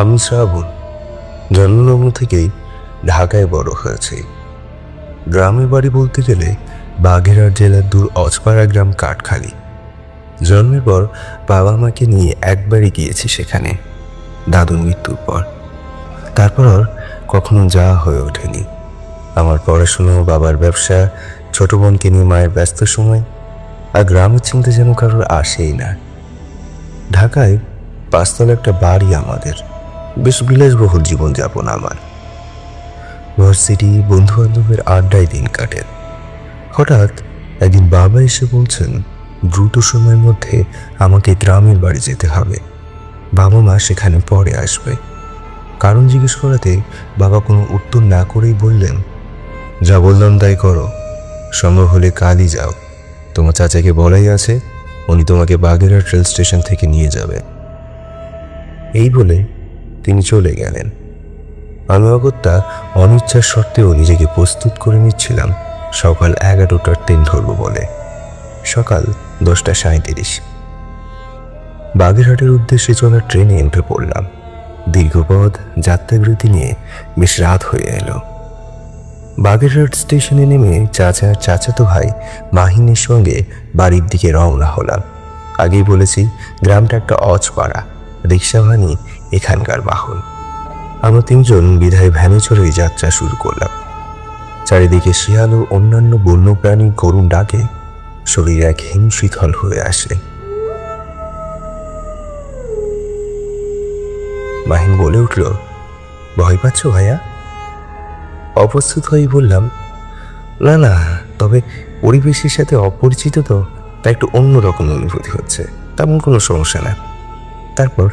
আমি শ্রাবণ। জন্মলগ্ন থেকেই ঢাকায় বড় হয়েছি। গ্রামের বাড়ি বলতে গেলে বাগেরহাট জেলার দূর অজপাড়া গ্রাম কাঠখালি। জন্মের পর বাবা মাকে নিয়ে একবারই গিয়েছি সেখানে, দাদুর মৃত্যুর পর। তারপর আর কখনো যাওয়া হয়ে ওঠেনি। আমার পড়াশুনো, বাবার ব্যবসা, ছোট বোনকে নিয়ে মায়ের ব্যস্ত সময়, আর গ্রামের চিন্তা যেন কারোর আসেই না। ঢাকায় 5 তলা একটা বাড়ি আমাদের। বেশ বিলাসবহুল জীবনযাপন আমার। ভার্সিটি, বন্ধু বান্ধবের আড্ডায় দিন কাটে। হঠাৎ একদিন বাবা এসে বলছেন দ্রুত সময়ের মধ্যে আমাকে গ্রামের বাড়ি যেতে হবে, বাবা মা সেখানে পরে আসবে। কারণ জিজ্ঞেস করাতে বাবা কোনো উত্তর না করেই বললেন, যা বললাম তাই করো, সম্ভব হলে কালই যাও। তোমার চাচাকে বলাই আছে, উনি তোমাকে বাগেরহাট রেল স্টেশন থেকে নিয়ে যাবে। এই বলে তিনি চলে গেলেন। আমি অগত্যা অনিচ্ছার সত্ত্বেও নিজেকে প্রস্তুত করে নিচ্ছিলাম সকাল 11টার ট্রেন ধরব বলে। সকাল 10:37। বাগেরহাটের উদ্দেশ্যে চলা ট্রেনে উঠে পড়লাম। দীর্ঘপথ যাত্রাবিরতি নিয়ে বেশ রাত হয়ে এলো। বাগেরহাট স্টেশনে নেমে চাচাতো ভাই মাহিনের সঙ্গে বাড়ির দিকে রওনা হলাম। আগেই বলেছি গ্রামটা একটা অজপাড়া, রিক্সা ভানি এখানকার বাহন। আমরা 3 জন বিধায় ভ্যানে চড়েই যাত্রা শুরু করলাম। চারিদিকে শিয়াল ও অন্যান্য বন্যপ্রাণীর করুণ ডাকে শরীর এক হিমশীতল হয়ে আসে। মাহিন বলে উঠল, ভয় পাচ্ছ ভাইয়া? অপ্রস্তুত হয়ে বললাম, না না, তবে পরিবেশের সাথে অপরিচিত তো, তা একটু অন্যরকম অনুভূতি হচ্ছে, তেমন কোনো সমস্যা না। তারপর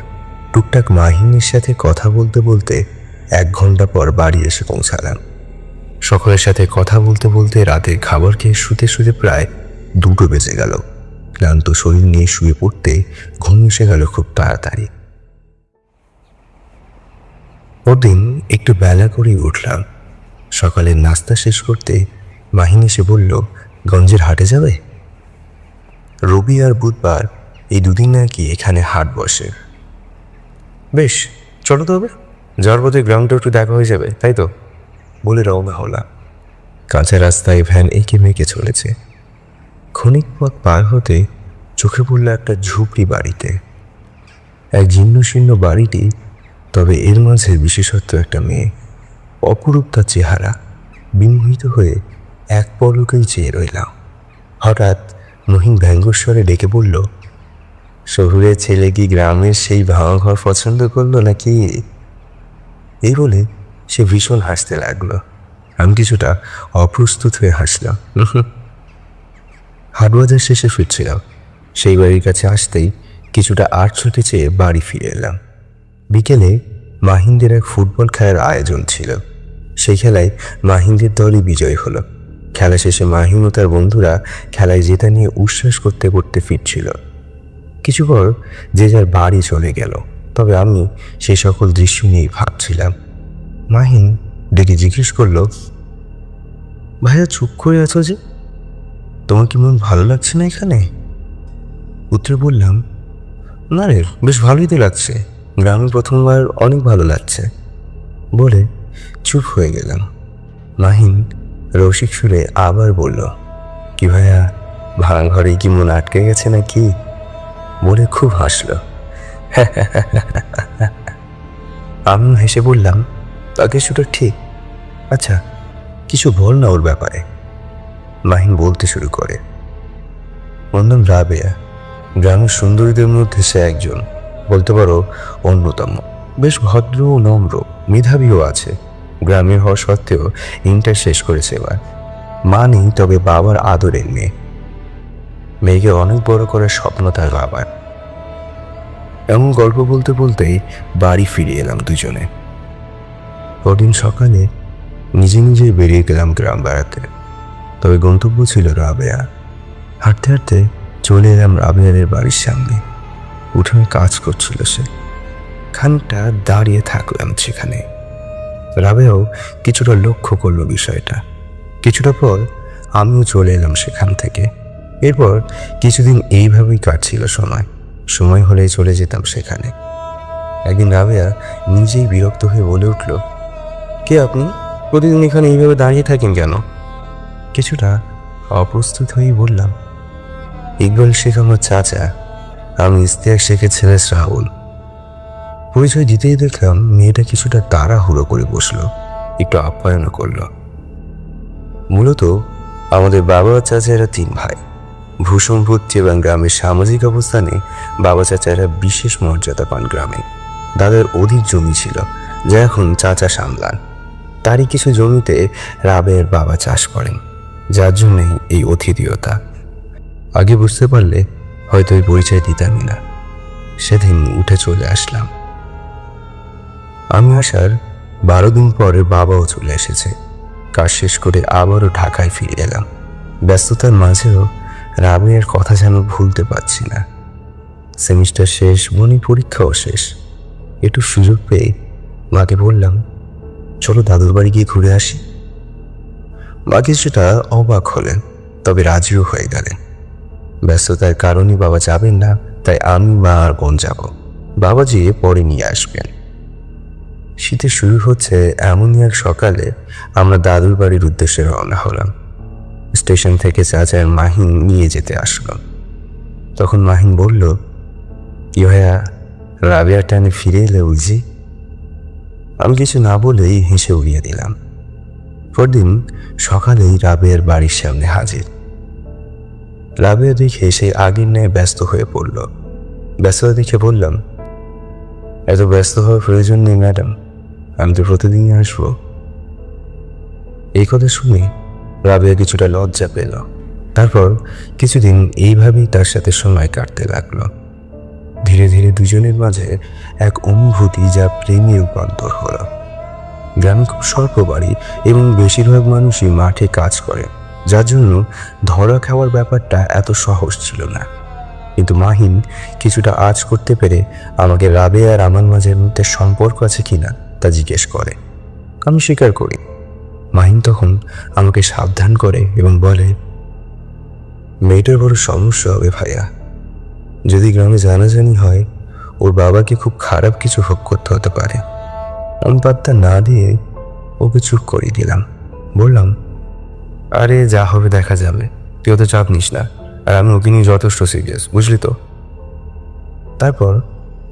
টুকটাক মাহিনের সাথে কথা বলতে বলতে 1 ঘন্টা পর বাড়ি এসে পৌঁছালাম। সকলের সাথে কথা বলতে বলতে রাতের খাবার খেয়ে শুতে শুতে প্রায় 2টো বেজে গেল। ক্লান্ত শরীর নিয়ে শুয়ে পড়তে ঘুম এসে গেল খুব তাড়াতাড়ি। ওদিন একটু বেলা করেই উঠলাম। সকালের নাস্তা শেষ করতে মাহিন এসে বলল, গঞ্জের হাটে যাবে? রবি আর বুধবার এই 2 দিন নাকি এখানে হাট বসে। বেশ, চলো তো হবে, যাওয়ার পথে গ্রাউন্ডটা একটু দেখা হয়ে যাবে, তাই তো? বলে রওনা হলাম। কাঁচা রাস্তায় ভ্যান এঁকে মেঁকে চলেছে। ক্ষণিক পথ পার হতে চোখে পড়ল একটা ঝুপড়ি বাড়িতে। এক জীর্ণ শীর্ণ বাড়িটি, তবে এর মাঝে বিশেষত্ব একটা মেয়ে। অপরূপ তার চেহারা। বিমোহিত হয়ে এক পলকেই চেয়ে রইলাম। হঠাৎ মহিন ব্যঙ্গস্বরে ডেকে বলল, শহুরের ছেলে কি গ্রামের সেই ভাঙা ঘর পছন্দ করলো নাকি? এই বলে সে ভীষণ হাসতে লাগলো। আমি কিছুটা অপ্রস্তুত হয়ে হাসলাম। হাটবাজার শেষে ফিরছিলাম। সেই বাড়ির কাছে আসতেই কিছুটা আড়ছোটে চেয়ে বাড়ি ফিরে এলাম। বিকেলে মাহিনদের এক ফুটবল খেলার আয়োজন ছিল। সেই খেলায় মাহিনদের দলই বিজয়ী হলো। খেলা শেষে মাহিন ও তার বন্ধুরা খেলায় জেতা নিয়ে উচ্ছ্বাস করতে করতে ফিরছিল। কিছু পর যে যার বাড়ি চলে গেল। তবে আমি সেই সকল দৃশ্য নিয়েই ভাবছিলাম। মাহিন ডেকে জিজ্ঞেস করল, ভাইয়া চুপ করে আছো যে, তোমার কি মন ভালো লাগছে না এখানে? উত্তরে বললাম, না রে, বেশ ভালোই তো লাগছে, গ্রামে প্রথমবার অনেক ভালো লাগছে। বলে চুপ হয়ে গেলাম। মাহিন রসিক সুরে আবার বলল, কি ভাইয়া, ভাঙা ঘরে কি মন আটকে গেছে নাকি? বলে খুব হাসল। আমি হেসে বললাম, তা কিছুটা ঠিক। আচ্ছা, কিছু বল না ওর ব্যাপারে। মাহিন বলতে শুরু করে, ওর নাম রাবেয়া। গ্রামের সুন্দরীদের মধ্যে সে একজন, বলতে পারো অন্যতম। বেশ ভদ্র ও নম্র, মেধাবীও আছে। গ্রামের হওয়া সত্ত্বেও ইন্টার শেষ করেছে এবার। মা নেই, তবে বাবার আদরের মেয়ে। মেয়েকে অনেক বড় করার স্বপ্ন তার বাবার। এমন গল্প বলতে বলতেই বাড়ি ফিরে এলাম দুজনে। পরদিন সকালে নিজে নিজে বেরিয়ে গেলাম গ্রাম বেড়াতে। তবে গন্তব্য ছিল রাবেয়া। হাঁটতে হাঁটতে চলে এলাম রাবেয়ারের বাড়ির সামনে। উঠোনে কাজ করছিল সে। খানিকটা দাঁড়িয়ে থাকলাম সেখানে। রাবেয়াও কিছুটা লক্ষ্য করলো বিষয়টা। কিছুটা পর আমিও চলে এলাম সেখান থেকে। এরপর কিছুদিন এইভাবেই কাটছিল সময়। সময় হলেই চলে যেতাম সেখানে। একদিন রাবেয়া নিজেই বিরক্ত হয়ে বলে উঠল, কে আপনি? প্রতিদিন এখানে এইভাবে দাঁড়িয়ে থাকেন কেন? কিছুটা অপ্রস্তুত হয়েই বললাম, ইকবাল শেখ আমার চাচা, আমি ইশতিয়াক শেখের ছেলে শ্রাবণ। পরিচয় দিতেই দেখলাম মেয়েটা কিছুটা তাড়াহুড়ো করে বসলো, একটু আপ্যায়নও করলো। মূলত আমাদের বাবা চাচারা 3 ভাই। ভূসম্পত্তি এবং গ্রামের সামাজিক অবস্থানে বাবা চাচারা বিশেষ মর্যাদা পান গ্রামে। দাদার অধিক জমি ছিল, যা এখন চাচা সামলান। তারই কিছু জমিতে রাবেয়ার বাবা চাষ করেন, যার জন্যই এই অতিথিয়তা। আগে বুঝতে পারলে হয়তো এই পরিচয় দিতামই না। সেদিন উঠে চলে আসলাম। আমি আসার 12 দিন পরে বাবাও চলে এসেছে। কাজ শেষ করে আবারও ঢাকায় ফিরে এলাম। ব্যস্ততার মাঝেও রাবেয়ার কথা যেন ভুলতে পারছি না। সেমিস্টার শেষ, মনি পরীক্ষাও শেষ। একটু সুযোগ পেয়ে মাকে বললাম, চলো দাদুর বাড়ি গিয়ে ঘুরে আসি। মা কিছুটা অবাক হলেন, তবে রাজিও হয়ে গেলেন। ব্যস্ততার কারণে বাবা যাবেন না, তাই আমি, মা আর বোন যাব। বাবা যেয়ে পরে নিয়ে আসবেন। শীতে শুরু হচ্ছে এমনই এক সকালে আমরা দাদুর বাড়ির উদ্দেশ্যে রওনা হলাম। স্টেশন থেকে চাচার মাহিন নিয়ে যেতে আসলাম। তখন মাহিন বলল, ইয়া রাবেয়ার টানে ফিরে এলে বুঝি? আমি কিছু না বলেই হেসে উড়িয়ে দিলাম। পরদিন সকালেই রাবেয়ার বাড়ির সামনে হাজির। রাবেয়া দেখে সেই আগের ন্যায় ব্যস্ত হয়ে পড়ল। ব্যস্ততা দেখে বললাম, এত ব্যস্ত হওয়ার প্রয়োজন নেই ম্যাডাম, আমি তো প্রতিদিনই আসবো। এই কথা শুনে রাবেয়া কিছুটা লজ্জা পেল। তারপর কিছুদিন এইভাবেই তার সাথে সময় কাটতে লাগলো। ধীরে ধীরে দুজনের মাঝে এক অনুভূতি যা প্রেমে রূপান্তর হলো। গ্রামে খুব স্বল্প বাড়ি এবং বেশিরভাগ মানুষই মাঠে কাজ করে, যার জন্য ধরা খাওয়ার ব্যাপারটা এত সহজ ছিল না। কিন্তু মাহিন কিছুটা আঁচ করতে পেরে আমাকে রাবেয়া আর আমার মাঝের মধ্যে সম্পর্ক আছে কিনা তা জিজ্ঞেস করে। আমি স্বীকার করি। মাহিন তখন আমাকে সাবধান করে এবং বলে, মেয়েটার বড় সমস্যা হবে ভাইয়া। যদি গ্রামে জানাজানি হয়, ওর বাবাকে খুব খারাপ কিছু ভোগ করতে হতে পারে। আমি পাত্তা না দিয়ে ওকে চুপ করিয়ে দিলাম। বললাম, আরে যা হবে দেখা যাবে, তুই অত চাপ নিস না, আর আমি ওকে নিয়ে যথেষ্ট সিরিয়াস, বুঝলি তো? তারপর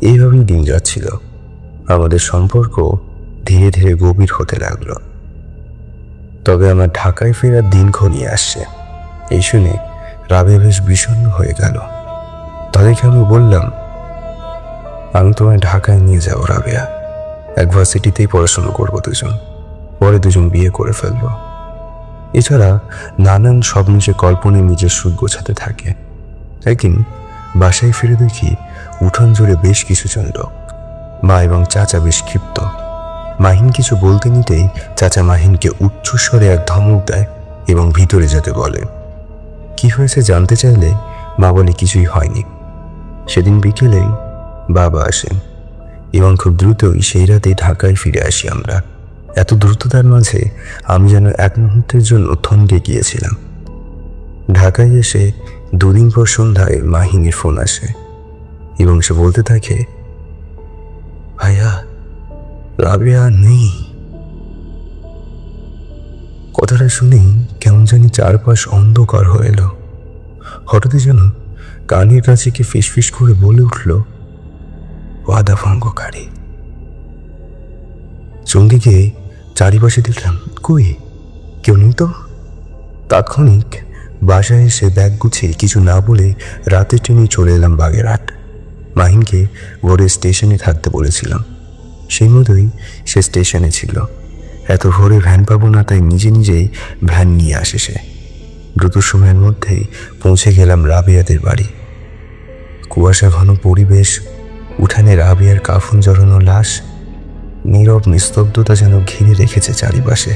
এইভাবেই দিন যাচ্ছিল। আমাদের সম্পর্ক ধীরে ধীরে গভীর হতে লাগলো। তবে আমার ঢাকায় ফেরার দিন ঘনিয়ে আসছে। এই শুনে রাবেয়া বেশ বিষণ্ণ হয়ে গেল। তাদেরকে আমি বললাম, আমি তোমায় ঢাকায় নিয়ে যাবো রাবেয়া। এক ভার্সিটিতেই পড়াশোনা করবো দুজন, পরে দুজন বিয়ে করে ফেলবো। এছাড়া নানান স্বপ্ন যে কল্পনায় নিজের সুদ গোছাতে থাকে। একদিন বাসায় ফিরে দেখি উঠান জুড়ে বেশ কিছুজন লোক। মা এবং চাচা বেশ ক্ষিপ্ত। মাহিন কিছু বলতে নিতেই চাচা মাহিনকে উচ্চস্বরে এক ধমক দেয় এবং ভিতরে যেতে বলে। কি হয়েছে জানতে চাইলে মা বলে কিছুই হয়নি। সেদিন বিকেলেই বাবা আসেন এবং খুব দ্রুতই সেই রাতেই ঢাকায় ফিরে আসি আমরা। এত দ্রুততার মাঝে আমি যেন এক মুহূর্তের জন্য থমকে গিয়েছিলাম। ঢাকায় এসে 2 দিন পর সন্ধ্যায় মাহিনের ফোন আসে এবং সে বলতে থাকে, ভাইয়া রাবেয়া নেই। কথাটা শুনেই কেমন জানি চারপাশ অন্ধকার হয়ে এলো। হঠাৎই যেন কানের কাছে কি ফিসফিস করে বলে উঠল, ওয়াদা ভঙ্গকারী। চমকে গিয়ে চারিপাশে দেখলাম, কই কেউ নেই তো। তাৎক্ষণিক বাসায় এসে ব্যাগ গুছিয়ে কিছু না বলে রাতে ট্রেনে চলে এলাম বাগেরহাট। মাহিনকে ভোরে স্টেশনে থাকতে বলেছিলাম, সেই মতোই সে স্টেশনে ছিল। এত ভোরে ভ্যান পাবো না, তাই নিজে নিজেই ভ্যান নিয়ে আসে সে। দ্রুত সময়ের মধ্যেই পৌঁছে গেলাম রাবেয়াদের বাড়ি। কুয়াশা ঘন পরিবেশ, উঠানে রাবেয়ার কাফন জড়ানো লাশ, নীরব নিস্তব্ধতা যেন ঘিরে রেখেছে চারিপাশে।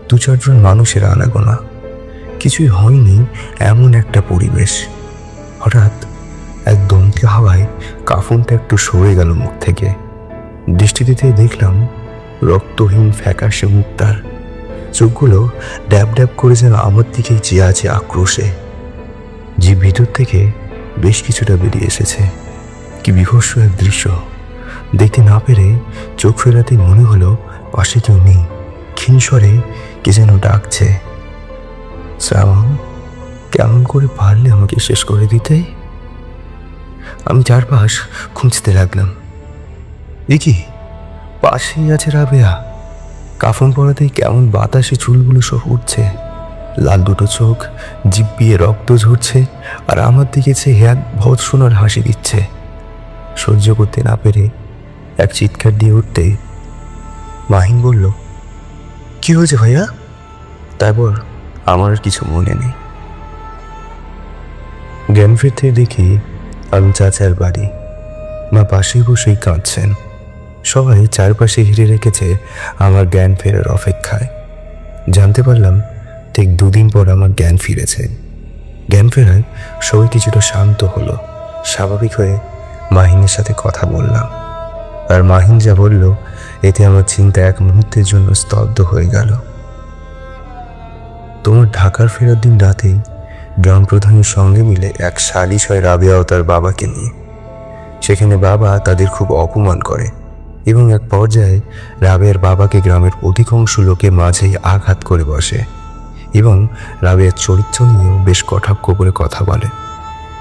2-4 জন মানুষের আনাগোনা, কিছুই হয়নি এমন একটা পরিবেশ। হঠাৎ এক দমকা হাওয়ায় কাফনটা একটু সরে গেল মুখ থেকে। দৃষ্টি দিতে দেখলাম রক্তহীন ফ্যাকাশে মুখ তার। চোখগুলো ড্যাব ড্যাব করে যেন আমার দিকেই চেয়ে আছে আক্রোশে। জিভ ভিতর থেকে বেশ কিছুটা বেরিয়ে এসেছে। কি বিভৎস এক দৃশ্য! দেখতে না পেরে চোখ ফেরাতে মনে হলো পাশে কেউ নেই। ক্ষীণ স্বরে কে যেন ডাকছে, শ্রাবণ, কেমন করে পারলে আমাকে শেষ করে দিতে? আমি চারপাশ খুঁজতে লাগলাম। এ কি, পাশেই আছে রাবেয়া। কাফন পরাতেই কেমন বাতাসে চুলগুলো সব উঠছে, লাল দুটো চোখ, জিভ দিয়ে রক্ত ঝরছে, আর আমার দিকে চেয়ে এক ভৎসনার হাসি দিচ্ছে। সহ্য করতে না পেরে এক চিৎকার দিয়ে উঠতে মাহিন বলল, কি হয়েছে ভাইয়া? তারপর আমার আর কিছু মনে নেই। জ্ঞান ফিরতে দেখি আমি চাচার বাড়ি। মা পাশেই বসেই কাঁদছেন। সবাই চারপাশে ঘিরে রেখেছে আমার জ্ঞান ফেরার অপেক্ষায়। জানতে পারলাম ঠিক 2 দিন পর আমার জ্ঞান ফিরেছে। জ্ঞান ফেরায় সবাই কিছুটা শান্ত হলো। স্বাভাবিক হয়ে মাহিনের সাথে কথা বললাম, আর মাহিন যা বলল এতে আমার চিন্তা এক মুহূর্তের জন্য স্তব্ধ হয়ে গেল। তোমার ঢাকার ফেরার দিন রাতেই গ্রাম প্রধানের সঙ্গে মিলে এক সালিশ হয় রাবেয়া ও তার বাবাকে নিয়ে। সেখানে বাবা তাদের খুব অপমান করে এবং এক পর্যায়ে রাবেয়ার বাবাকে গ্রামের অধিকাংশ লোকের মাঝেই আঘাত করে বসে এবং রাবেয়ার চরিত্র নিয়েও বেশ কটাক্ষ করে কথা বলে।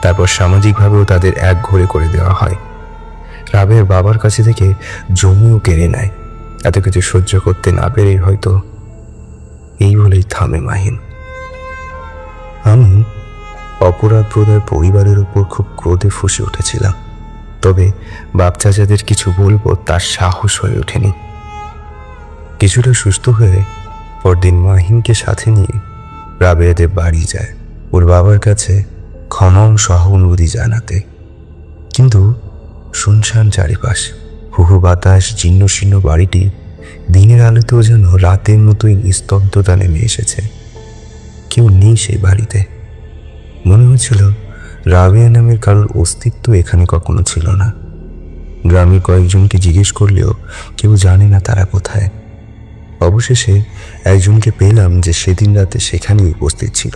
তারপর সামাজিকভাবেও তাদের এক ঘরে করে দেওয়া হয়। রাবেয়ার বাবার কাছে থেকে জমিও কেড়ে নেয়। এত কিছু সহ্য করতে না পেরেই হয়তো এই বলেই থামে মাহিন। আমি অপরাধ বোধহয় পরিবারের উপর খুব ক্রোধে ফুঁসে উঠেছিলাম, তবে বাপ চাচাদের কিছু বলবো তার সাহস হয়ে ওঠেনি। কিছুটা সুস্থ হয়ে পরদিন মাহিনকে সাথে নিয়ে রাবেয়াদের বাড়ি যায় ওর বাবার কাছে ক্ষমা ও সহানুভূতি জানাতে। কিন্তু শুনশান চারিপাশ, হুহু বাতাস, জীর্ণ শীর্ণ বাড়িটি দিনের আলোতেও যেন রাতের মতোই নিস্তব্ধতা নেমে এসেছে। কেউ নেই সেই বাড়িতে। মনে হচ্ছিল রাবেয়া নামের কারোর অস্তিত্ব এখানে কখনো ছিল না। গ্রামের কয়েকজনকে জিজ্ঞেস করলেও কেউ জানে না তারা কোথায়। অবশেষে একজনকে পেলাম যে সেদিন রাতে সেখানেই উপস্থিত ছিল।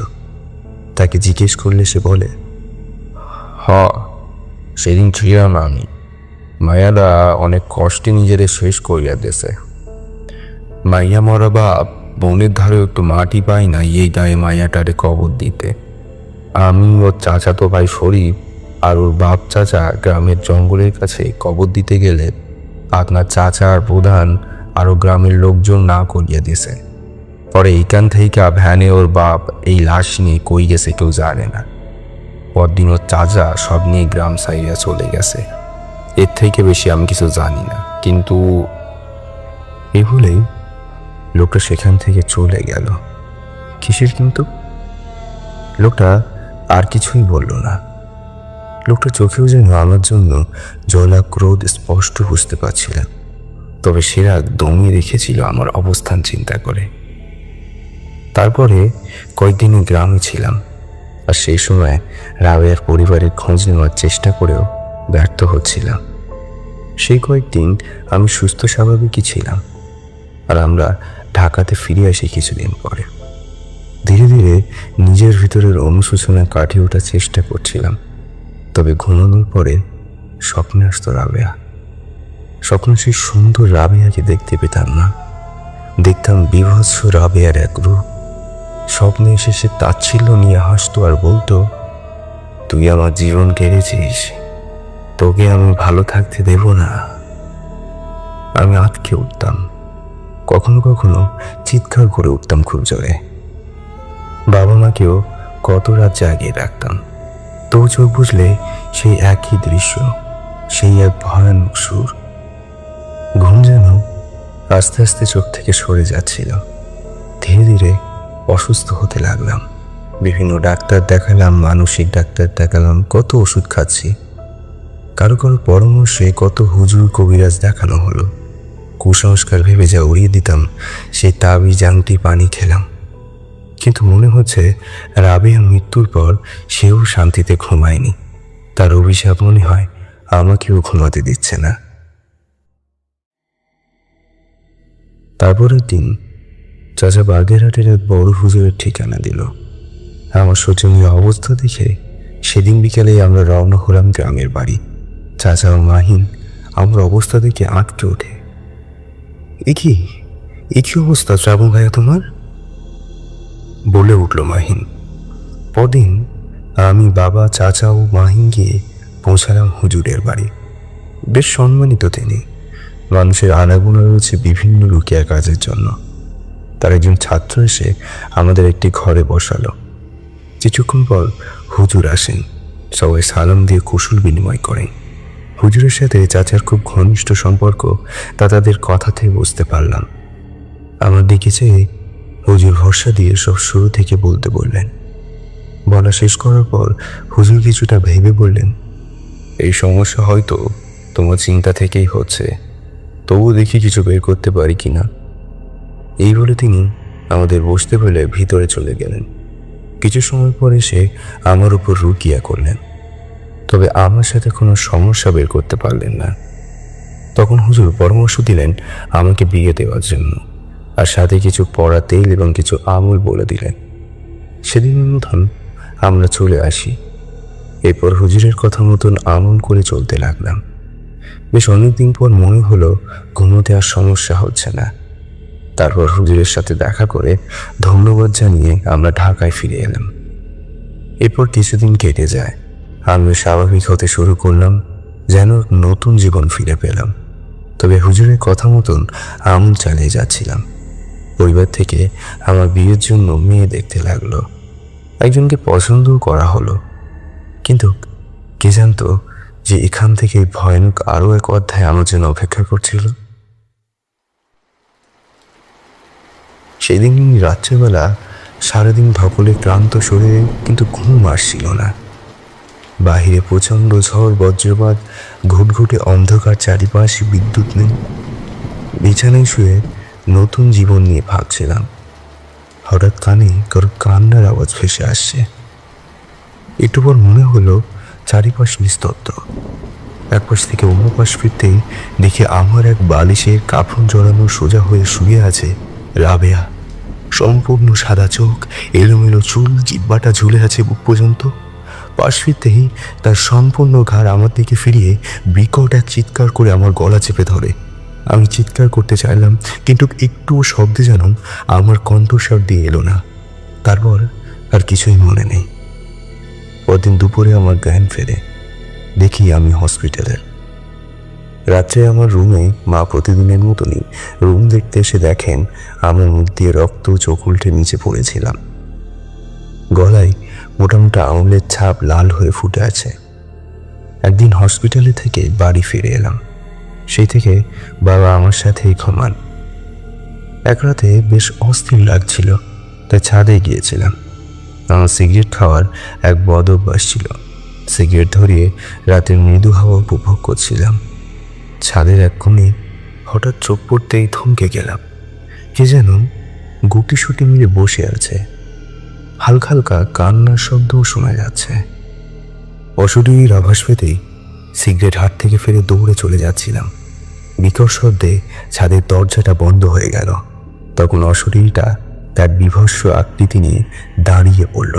তাকে জিজ্ঞেস করলে সে বলে, সেদিন ছিলাম আমি। মায়ারা অনেক কষ্টে নিজেদের শেষ করিয়া দেশে। মাইয়া মরা বাপ বনের ধারে একটু মাটি পাই না এই গায়ে মায়াটারে কবর দিতে। আমি ওর চাচাতো ভাই শরীফ আর ওর বাপ চাচা গ্রামের জঙ্গলের কাছে কবর দিতে গেলে আপনার চাচা আর প্রধান আরও গ্রামের লোকজন না করিয়া দিছে। পরে এইখান থেকে ভ্যানে ওর বাপ এই লাশ নিয়ে কই গেছে কেউ জানে না। পরদিন ওর চাচা সব নিয়ে গ্রাম সাইডে চলে গেছে। এর থেকে বেশি আমি কিছু জানি না। কিন্তু এই বলেই লোকটা সেখান থেকে চলে গেল। কিসের কিন্তু? লোকটা আর কিছুই বলল না। লোকটা চোখেও যেন আমার জন্য জ্বলা ক্রোধ স্পষ্ট বুঝতে পারছিলাম, তবে সেরা দমিয়ে রেখেছিল আমার অবস্থান চিন্তা করে। তারপরে কয়েকদিন গ্রামে ছিলাম, আর সেই সময় রাবেয়ার পরিবারের খোঁজ নেওয়ার চেষ্টা করেও ব্যর্থ হচ্ছিলাম। সেই কয়েকদিন আমি সুস্থ স্বাভাবিকই ছিলাম, আর আমরা ঢাকাতে ফিরে আসি কিছুদিন পরে। ধীরে ধীরে নিজের ভিতরের অনুশোচনা কাটিয়ে ওঠার চেষ্টা করছিলাম। তবে ঘুমানোর পরে স্বপ্নে আসতো রাবেয়া। স্বপ্নে সেই সুন্দর রাবেয়াকে দেখতে পেতাম না, দেখতাম বিভৎস রাবেয়ার এক রূপ। স্বপ্নে এসে সে তাচ্ছিল্য নিয়ে হাসতো আর বলতো, তুই আমার জীবন কেড়েছিস, তোকে আমি ভালো থাকতে দেব না। আমি আটকে উঠতাম, কখনো কখনো চিৎকার করে উঠতাম খুব জোরে। বাবা মাকেও কত রাত জাগিয়ে রাখতাম, তো চোখ বুঝলে সেই একই দৃশ্য, সেই এক ভয়ানক সুর। ঘুম যেন আস্তে আস্তে চোখ থেকে সরে যাচ্ছিল। ধীরে ধীরে অসুস্থ হতে লাগলাম। বিভিন্ন ডাক্তার দেখালাম, মানসিক ডাক্তার দেখালাম, কত ওষুধ খাচ্ছি। কারো কারো পরামর্শে কত হুজুর কবিরাজ দেখানো হলো। কুসংস্কার ভেবে যা উড়িয়ে দিতাম সেই তাবিজ আংটি পানি খেলাম। কিন্তু মনে হচ্ছে রাবেয়া মৃত্যুর পর সেও শান্তিতে ঘুমায়নি। তার অভিশাপ মনে হয় আমাকেও ঘুমাতে দিচ্ছে না। তারপরের দিন চাচা বাগেরহাটের এক বড় হুজুরের ঠিকানা দিল। আমার শোচনীয় অবস্থা দেখে সেদিন বিকেলে আমরা রওনা হলাম গ্রামের বাড়ি। চাচা ও মাহিন আমার অবস্থা দেখে আঁটকে ওঠে। এ কি অবস্থা শ্রাবণ ভাইয়া তোমার? বলে উঠল মাহিন। পরদিন আমি, বাবা, চাচা ও মাহিন গিয়ে পৌঁছালাম হুজুরের বাড়ি। বেশ সম্মানিত তিনি। মানুষের আনাগোনা রয়েছে বিভিন্ন রুকিয়া কাজের জন্য। তার একজন ছাত্র এসে আমাদের একটি ঘরে বসালো। কিছুক্ষণ পর হুজুর আসেন। সবাই সালাম দিয়ে কুশল বিনিময় করেন। হুজুরের সাথে চাচার খুব ঘনিষ্ঠ সম্পর্ক তা তাদের কথাতে বুঝতে পারলাম। আমার দিকে চেয়ে হুজুর ভরসা দিয়ে সব শুরু থেকে বলতে বললেন। বলা শেষ করার পর হুজুর কিছুটা ভেবে বললেন, এই সমস্যা হয়তো তোমার চিন্তা থেকেই হচ্ছে, তবু দেখি কিছু বের করতে পারি কিনা। এই বলে তিনি আমাদের বসতে বলে ভিতরে চলে গেলেন। কিছু সময় পর এসে আমার উপর রুকিয়া করলেন, তবে আমার সাথে কোনো সমস্যা বের করতে পারলেন না। তখন হুজুর পরামর্শ দিলেন আমাকে বিয়ে দেওয়ার জন্য, আর সাথে কিছু পড়া তেল এবং কিছু আমল বলে দিলেন। সেদিন মতন আমরা চলে আসি। এরপর হুজুরের কথা মতন আমল করে চলতে লাগলাম। বেশ অনেকদিন পর মনে হলো ঘুমোতে আর সমস্যা হচ্ছে না। তারপর হুজুরের সাথে দেখা করে ধন্যবাদ জানিয়ে আমরা ঢাকায় ফিরে এলাম। এরপর কিছুদিন কেটে যায়। আমি স্বাভাবিক হতে শুরু করলাম, যেন নতুন জীবন ফিরে পেলাম। তবে হুজুরের কথা মতন আমল চালিয়ে যাচ্ছিলাম। পরিবার থেকে আমার বিয়ের জন্য মেয়ে দেখতে লাগলো। একজনকে পছন্দও করা হলো, কিন্তু কে জানতো যে এখান থেকে ভয়ানক আরও এক অধ্যায় আমার জন্য অপেক্ষা করছিল। সেদিন রাত্রেবেলা সারাদিন ধকলে ক্লান্ত শরীরে কিন্তু ঘুম আসছিল না। বাহিরে প্রচণ্ড ঝড়, বজ্রপাত, ঘুটঘুটে অন্ধকার, চারিপাশে বিদ্যুৎ নেই। বিছানায় শুয়ে নতুন জীবন নিয়ে ভাবছিলাম। হঠাৎ কানে কারো কান্নার আওয়াজ ভেসে আসছে। একটু পর মনে হলো চারিপাশ নিস্তব্ধ। এক পাশ থেকে অন্য পাশ ফিরতেই দেখি আমার এক বালিশের কাফন জড়ানো সোজা হয়ে শুয়ে আছে রাবেয়া। সম্পূর্ণ সাদা চোখ, এলোমেলো চুল, জিব্বাটা ঝুলে আছে বুক পর্যন্ত। পাশ ফিরতেই তার সম্পূর্ণ ঘাড় আমার দিকে ফিরিয়ে বিকট এক চিৎকার করে আমার গলা চেপে ধরে। আমি চিৎকার করতে চাইলাম, কিন্তু একটুও শব্দে যেন আমার কণ্ঠস্বর দিয়ে এলো না। তারপর আর কিছুই মনে নেই। পরদিন দুপুরে আমার জ্ঞান ফেরে। দেখি আমি হসপিটালে। রাত্রে আমার রুমে মা প্রতিদিনের মতনই রুম দেখতে এসে দেখেন আমার মুখ দিয়ে রক্ত, চোখ উল্টে নিচে পড়েছিলাম। গলায় মোটামোটা আঙুলের ছাপ লাল হয়ে ফুটে আছে। একদিন হসপিটালে থেকে বাড়ি ফিরে এলাম। সেই থেকে বাবা আমার সাথেই ঘুমান। এক রাতে বেশ অস্থির লাগছিল, তাই ছাদে গিয়েছিলাম। আমার সিগারেট খাওয়ার এক বদ অভ্যাস ছিল। সিগারেট ধরিয়ে রাতের মৃদু হাওয়া উপভোগ করছিলাম। ছাদের এক কোণে হঠাৎ চোখ পড়তেই থমকে গেলাম। কে যেন গুটিসুটি মিলে বসে আছে। হালকা হালকা কান্নার শব্দও শোনা যাচ্ছে। অশরীরীর আভাস পেতেই সিগারেট হাত থেকে ফেলে দৌড়ে চলে যাচ্ছিলাম। বিকট শব্দে ছাদের দরজাটা বন্ধ হয়ে গেল। তখন অশরীরীটা তার বিভৎস আকৃতি নিয়ে দাঁড়িয়ে পড়ল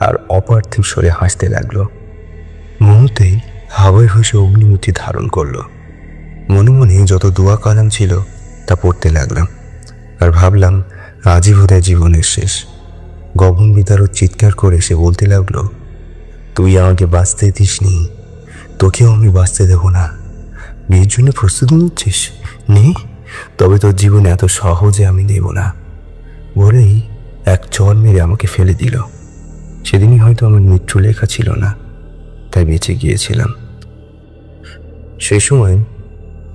আর অপার্থিব স্বরে হাসতে লাগলো। মুহূর্তেই হাওয়ায় ভেসে অগ্নিমূর্তি ধারণ করলো। মনে মনে যত দোয়া কালাম ছিল তা পড়তে লাগলাম, আর ভাবলাম আজই বোধহয় জীবনের শেষ। গগন বিতারক চিৎকার করে সে বলতে লাগলো, তুই আমাকে বাঁচতে দিসনি, তোকেও আমি বাঁচতে দেব না। বিয়ের জন্য প্রস্তুতি নিচ্ছিস? নে, তবে তোর জীবন এত সহজে আমি দেব না। বলেই এক চর মেরে আমাকে ফেলে দিল। সেদিনই হয়তো আমার মৃত্যু লেখা ছিল না, তাই বেঁচে গিয়েছিলাম। সেই সময়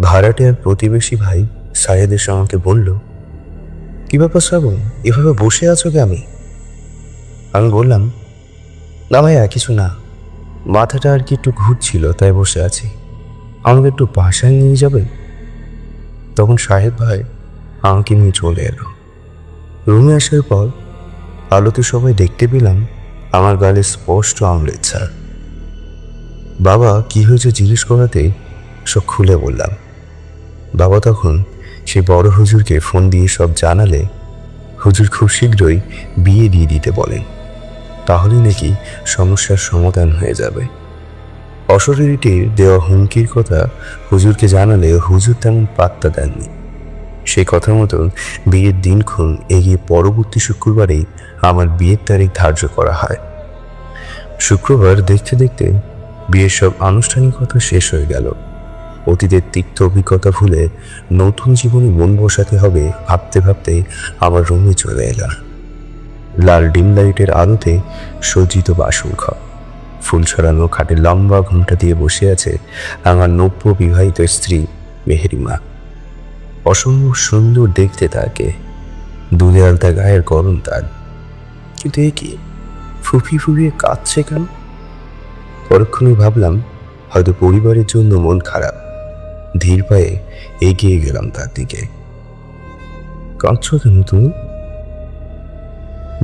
ভাড়াটে আর প্রতিবেশী ভাই সায়েদ এসে আমাকে বলল, কি ব্যাপার শ্রাবণ, এভাবে বসে আছো কে? আমি বললাম, না ভাইয়া কিছু না, মাথাটা আর কি একটু ঘুরছিল তাই বসে আছি। আমাকে একটু বাসায় নিয়ে যাবেন? তখন সাহেব ভাই আমাকে নিয়ে চলে এলো। রুমে আসার পর আলোতে সবাই দেখতে পেলাম আমার গালে স্পষ্ট আঙুলের ছাপ। বাবা কি হয়েছে জিজ্ঞেস করাতেই সব খুলে বললাম। বাবা তখন সেই বড় হুজুরকে ফোন দিয়ে সব জানালে হুজুর খুব শীঘ্রই বিয়ে দিয়ে দিতে বলেন, তাহলে নাকি সমস্যার সমাধান হয়ে যাবে। অশরীরীটির দেওয়া হুমকির কথা হুজুরকে জানালে হুজুর তেমন পাত্তা দেননি। সেই কথা মতন বিয়ের দিনক্ষণ এগিয়ে পরবর্তী শুক্রবারেই আমার বিয়ের তারিখ ধার্য করা হয়। শুক্রবার দেখতে দেখতে বিয়ের সব আনুষ্ঠানিকতা শেষ হয়ে গেল। অতীতের তিক্ত অভিজ্ঞতা ভুলে নতুন জীবনে মন বসাতে হবে ভাবতে ভাবতে আমার রুমে চলে এলাম। লাল ডিম লাইটের আলোতে সজ্জিত বাসন ঘর, ফুল ছড়ানো খাটে লম্বা ঘুমটা দিয়ে বসে আছে আমার নব্য বিবাহিত স্ত্রী মেহেরিমা। অসম্ভব সুন্দর দেখতে তাকে, দুধে আলতা গায়ের গরম তার। কিন্তু এ কি, ফুফিয়ে ফুফিয়ে কাঁদছে কেন? পরক্ষণে ভাবলাম হয়তো পরিবারের জন্য মন খারাপ। ধীর পায়ে এগিয়ে গেলাম তার দিকে। কাঁদছ কেন তুমি?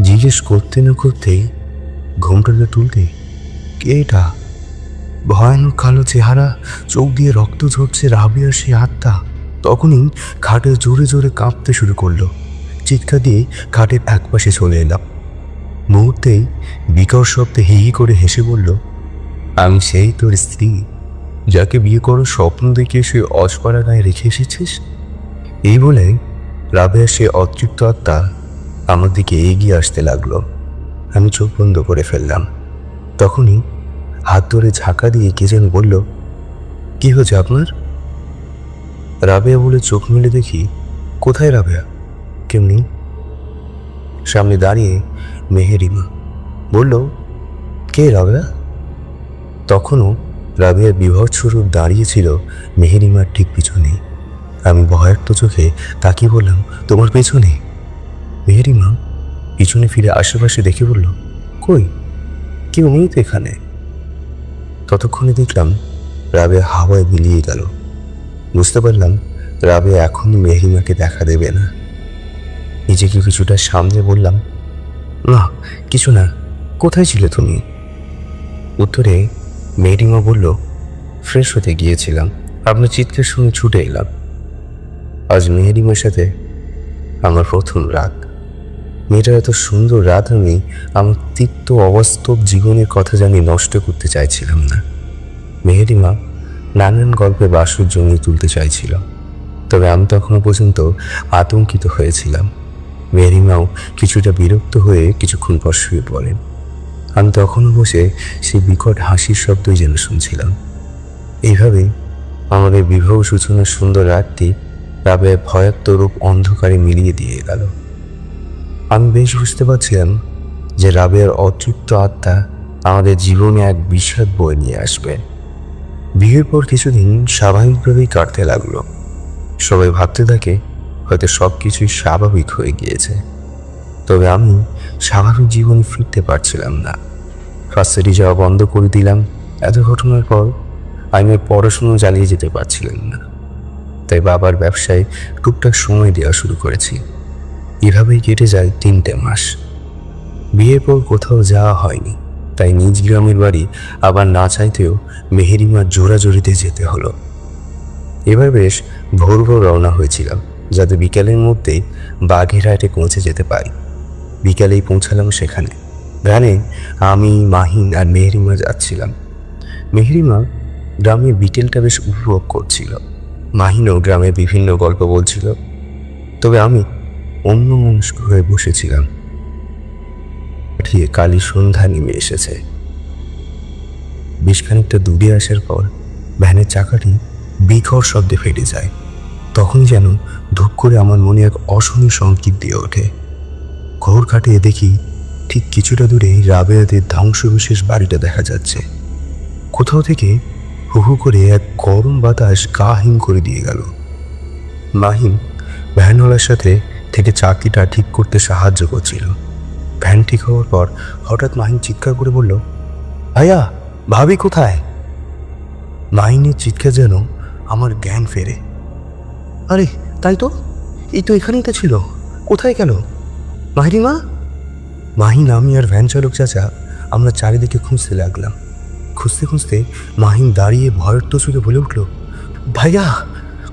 জিজ্ঞেস করতে না করতেই ঘোমটাটা তুলতে, কে এটা? ভয়ানক কালো চেহারা, চোখ দিয়ে রক্ত ঝরছে রাবিয়ার সে আত্মা। তখনই খাটে জোরে জোরে কাঁপতে শুরু করলো। চিৎকার দিয়ে খাটের একপাশে চলে এলাম। মুহূর্তেই বিকট শব্দে হি হি করে হেসে বলল, আমি সেই তোর স্ত্রী, যাকে বিয়ে করো স্বপ্ন দেখে সে অজপাড়া গায়ে রেখে এসেছিস। এই বলে রাবেয়া সে অতৃপ্ত আত্মা আমার দিকে এগিয়ে আসতে লাগলো। আমি চোখ বন্ধ করে ফেললাম। তখনই হাত ধরে ঝাঁকা দিয়ে কে যেন বলল, কি হয়েছে আপনার? রাবেয়া বলে চোখ মেলে দেখি, কোথায় রাবেয়া? কেমনি? সামনে দাঁড়িয়ে মেহেরিমা। বলল, কে রাবেয়া? তখনও রাবেয়ার বিভৎস্বরূপ দাঁড়িয়েছিল মেহেরিমার ঠিক পিছনে। আমি ভয়ার্ত চোখে তাকিয়ে বললাম, তোমার পেছনে? মেহেরিমা পিছনে ফিরে আশেপাশে দেখে বলল, কই, কেউ নেই তো এখানে। ততক্ষণে দেখলাম রাবেয়া হাওয়ায় মিলিয়ে গেল। বুঝতে পারলাম রাবেয়া এখন মেহেরিমাকে দেখা দেবে না। নিজেকে কিছুটা সামনে বললাম, না কিছু না, কোথায় ছিলে তুমি? উত্তরে মেহেরিমা বলল, ফ্রেশ হতে গিয়েছিলাম, আপনার চিৎকার শুনে ছুটে এলাম। আজ মেহেরিমার সাথে আমার প্রথম রাত। মেয়েটার এত সুন্দর রাত আমি আমার তিক্ত অবাস্তব জীবনের কথা জানি নষ্ট করতে চাইছিলাম না। মেহেরিমা নানান গল্পে বাসর জমিয়ে তুলতে চাইছিল, তবে আমি তখনও পর্যন্ত আতঙ্কিত হয়েছিলাম। মেহেরিমাও কিছুটা বিরক্ত হয়ে কিছুক্ষণ পর শুয়ে পড়েন। আমি তখনও বসে সেই বিকট হাসির শব্দই যেন শুনছিলাম। এইভাবে আমাদের বিবাহ সূচনার সুন্দর রাতটি রাবেয়া ভয়াত্ম রূপ অন্ধকারে মিলিয়ে দিয়ে গেল। আমি বেশ বুঝতে পারছিলাম যে রাবেয়ার অতৃপ্ত আত্মা আমাদের জীবনে এক বিষাদ বয়ে নিয়ে আসবে। বিয়ের পর কিছুদিন স্বাভাবিকভাবেই কাটতে লাগলো। সবাই ভাবতে থাকে হয়তো সব কিছুই স্বাভাবিক হয়ে গিয়েছে, তবে আমি স্বাভাবিক জীবনে ফিরতে পারছিলাম না। ভার্সিটি যাওয়া বন্ধ করে দিলাম। এত ঘটনার পর আমি পড়াশুনো চালিয়ে যেতে পারছিলাম না, তাই বাবার ব্যবসায় টুকটাক সময় দেওয়া শুরু করেছি। এভাবেই কেটে যায় 3টে মাস। বিয়ের পর কোথাও যাওয়া হয়নি, তাই নিজ গ্রামের বাড়ি আবার না চাইতেও মেহেরিমার জোরাজোরিতে যেতে হলো। এবার বেশ ভোর ভোর রওনা হয়েছিলাম, যাতে বিকেলের মধ্যেই বাগেরহাটে পৌঁছে যেতে পারি। বিকালেই পৌঁছালাম সেখানে। ভ্যানে আমি, মাহিন আর মেহেরিমা যাচ্ছিলাম। মেহেরিমা গ্রামের বিকেলটা বেশ উপভোগ করছিল। মাহিনও গ্রামের বিভিন্ন গল্প বলছিল, তবে আমি অন্যমনস্ক হয়ে বসেছিলাম। কালী সন্ধ্যা নেমে এসেছে। বেশ খানিকটা দূরে আসার পর ভ্যানের চাকাটি বিকট শব্দে ফেটে যায়। তখন যেন ধূপ করে আমার মনে এক অশনি সংকেত দিয়ে ওঠে। ঘোর কাটিয়ে দেখি ঠিক কিছুটা দূরে রাবেয়াদের ধ্বংসবিশেষ বাড়িটা দেখা যাচ্ছে। কোথাও থেকে হু হু করে এক গরম বাতাস গা হিম করে দিয়ে গেল। মাহিন ভ্যানওয়ালার সাথে থেকে চাকিটা ঠিক করতে সাহায্য করছিল। ভ্যান ঠিক হওয়ার পর হঠাৎ মাহিন চিৎকার করে বলল, ভাইয়া, ভাবি কোথায়? মাহিনের চিৎকার যেন আমার জ্ঞান ফেরে। আরে তাই তো, এই তো এখানেই তো ছিল, কোথায় গেল? মাহিরিমা? মাহিন, আমি আর ভ্যান চালক চাচা আমরা চারিদিকে খুঁজতে লাগলাম। খুঁজতে খুঁজতে মাহিন দাঁড়িয়ে ভয়ার্ত চোখে বলে উঠল, ভাইয়া,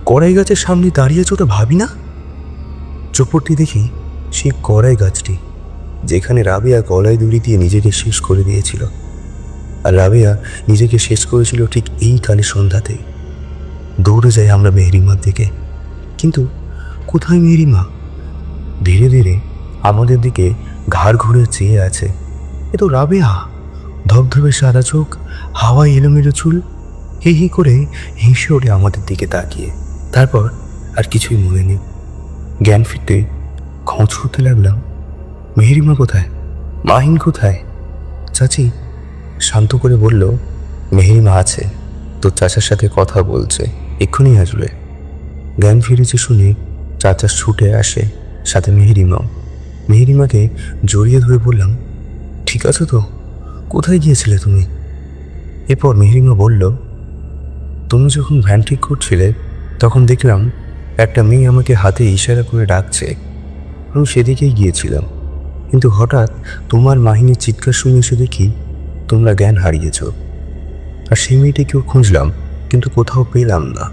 কড়াই গাছের সামনে দাঁড়িয়েছে, ওটা ভাবি না? চোপড়টি দেখি সেই কড়াই গাছটি, যেখানে রাবেয়া গলায় দড়ি দিয়ে নিজেকে শেষ করে দিয়েছিল। আর রাবেয়া নিজেকে শেষ করেছিল ঠিক এই কালী সন্ধ্যাতে। দৌড়ে যাই আমরা মেহেরিমার দিকে, কিন্তু কোথায় মেহেরিমা? ধীরে ধীরে আমাদের দিকে ঘাড় ঘুরে চেয়ে আছে। এ তো রাবেয়া, ধবধবে সাদা চোখ, হাওয়ায় এলোমেলো চুল, হি হি করে হেসে ওঠে আমাদের দিকে তাকিয়ে। তারপর আর কিছুই মনে নেই। জ্ঞান ফিরতে খোঁজ করতে লাগলাম, মেহেরিমা কোথায়, মাহিন কোথায়? চাচি শান্ত করে বলল, মেহেরিমা আছে, তোর চাচার সাথে কথা বলছে, এক্ষুনি আসবে। জ্ঞান ফিরেছে শুনে চাচা ছুটে আসে, সাথে মেহেরিমাও। মেহেরিমাকে জড়িয়ে ধরে বললাম, ঠিক আছে তো, কোথায় গিয়েছিলে তুমি? এরপর মেহেরিমা বলল, তুমি যখন ভ্যান ঠিক করছিলে তখন দেখলাম একটা মেয়ে আমাকে হাতে ইশারা করে ডাকছে। আমি সেদিকেই গিয়েছিলাম, কিন্তু হঠাৎ তোমার মাহিনীর চিৎকার শুনে এসে দেখি তোমরা জ্ঞান হারিয়েছ। আর সেই মেয়েটিকেও খুঁজলাম, কিন্তু কোথাও পেলাম না।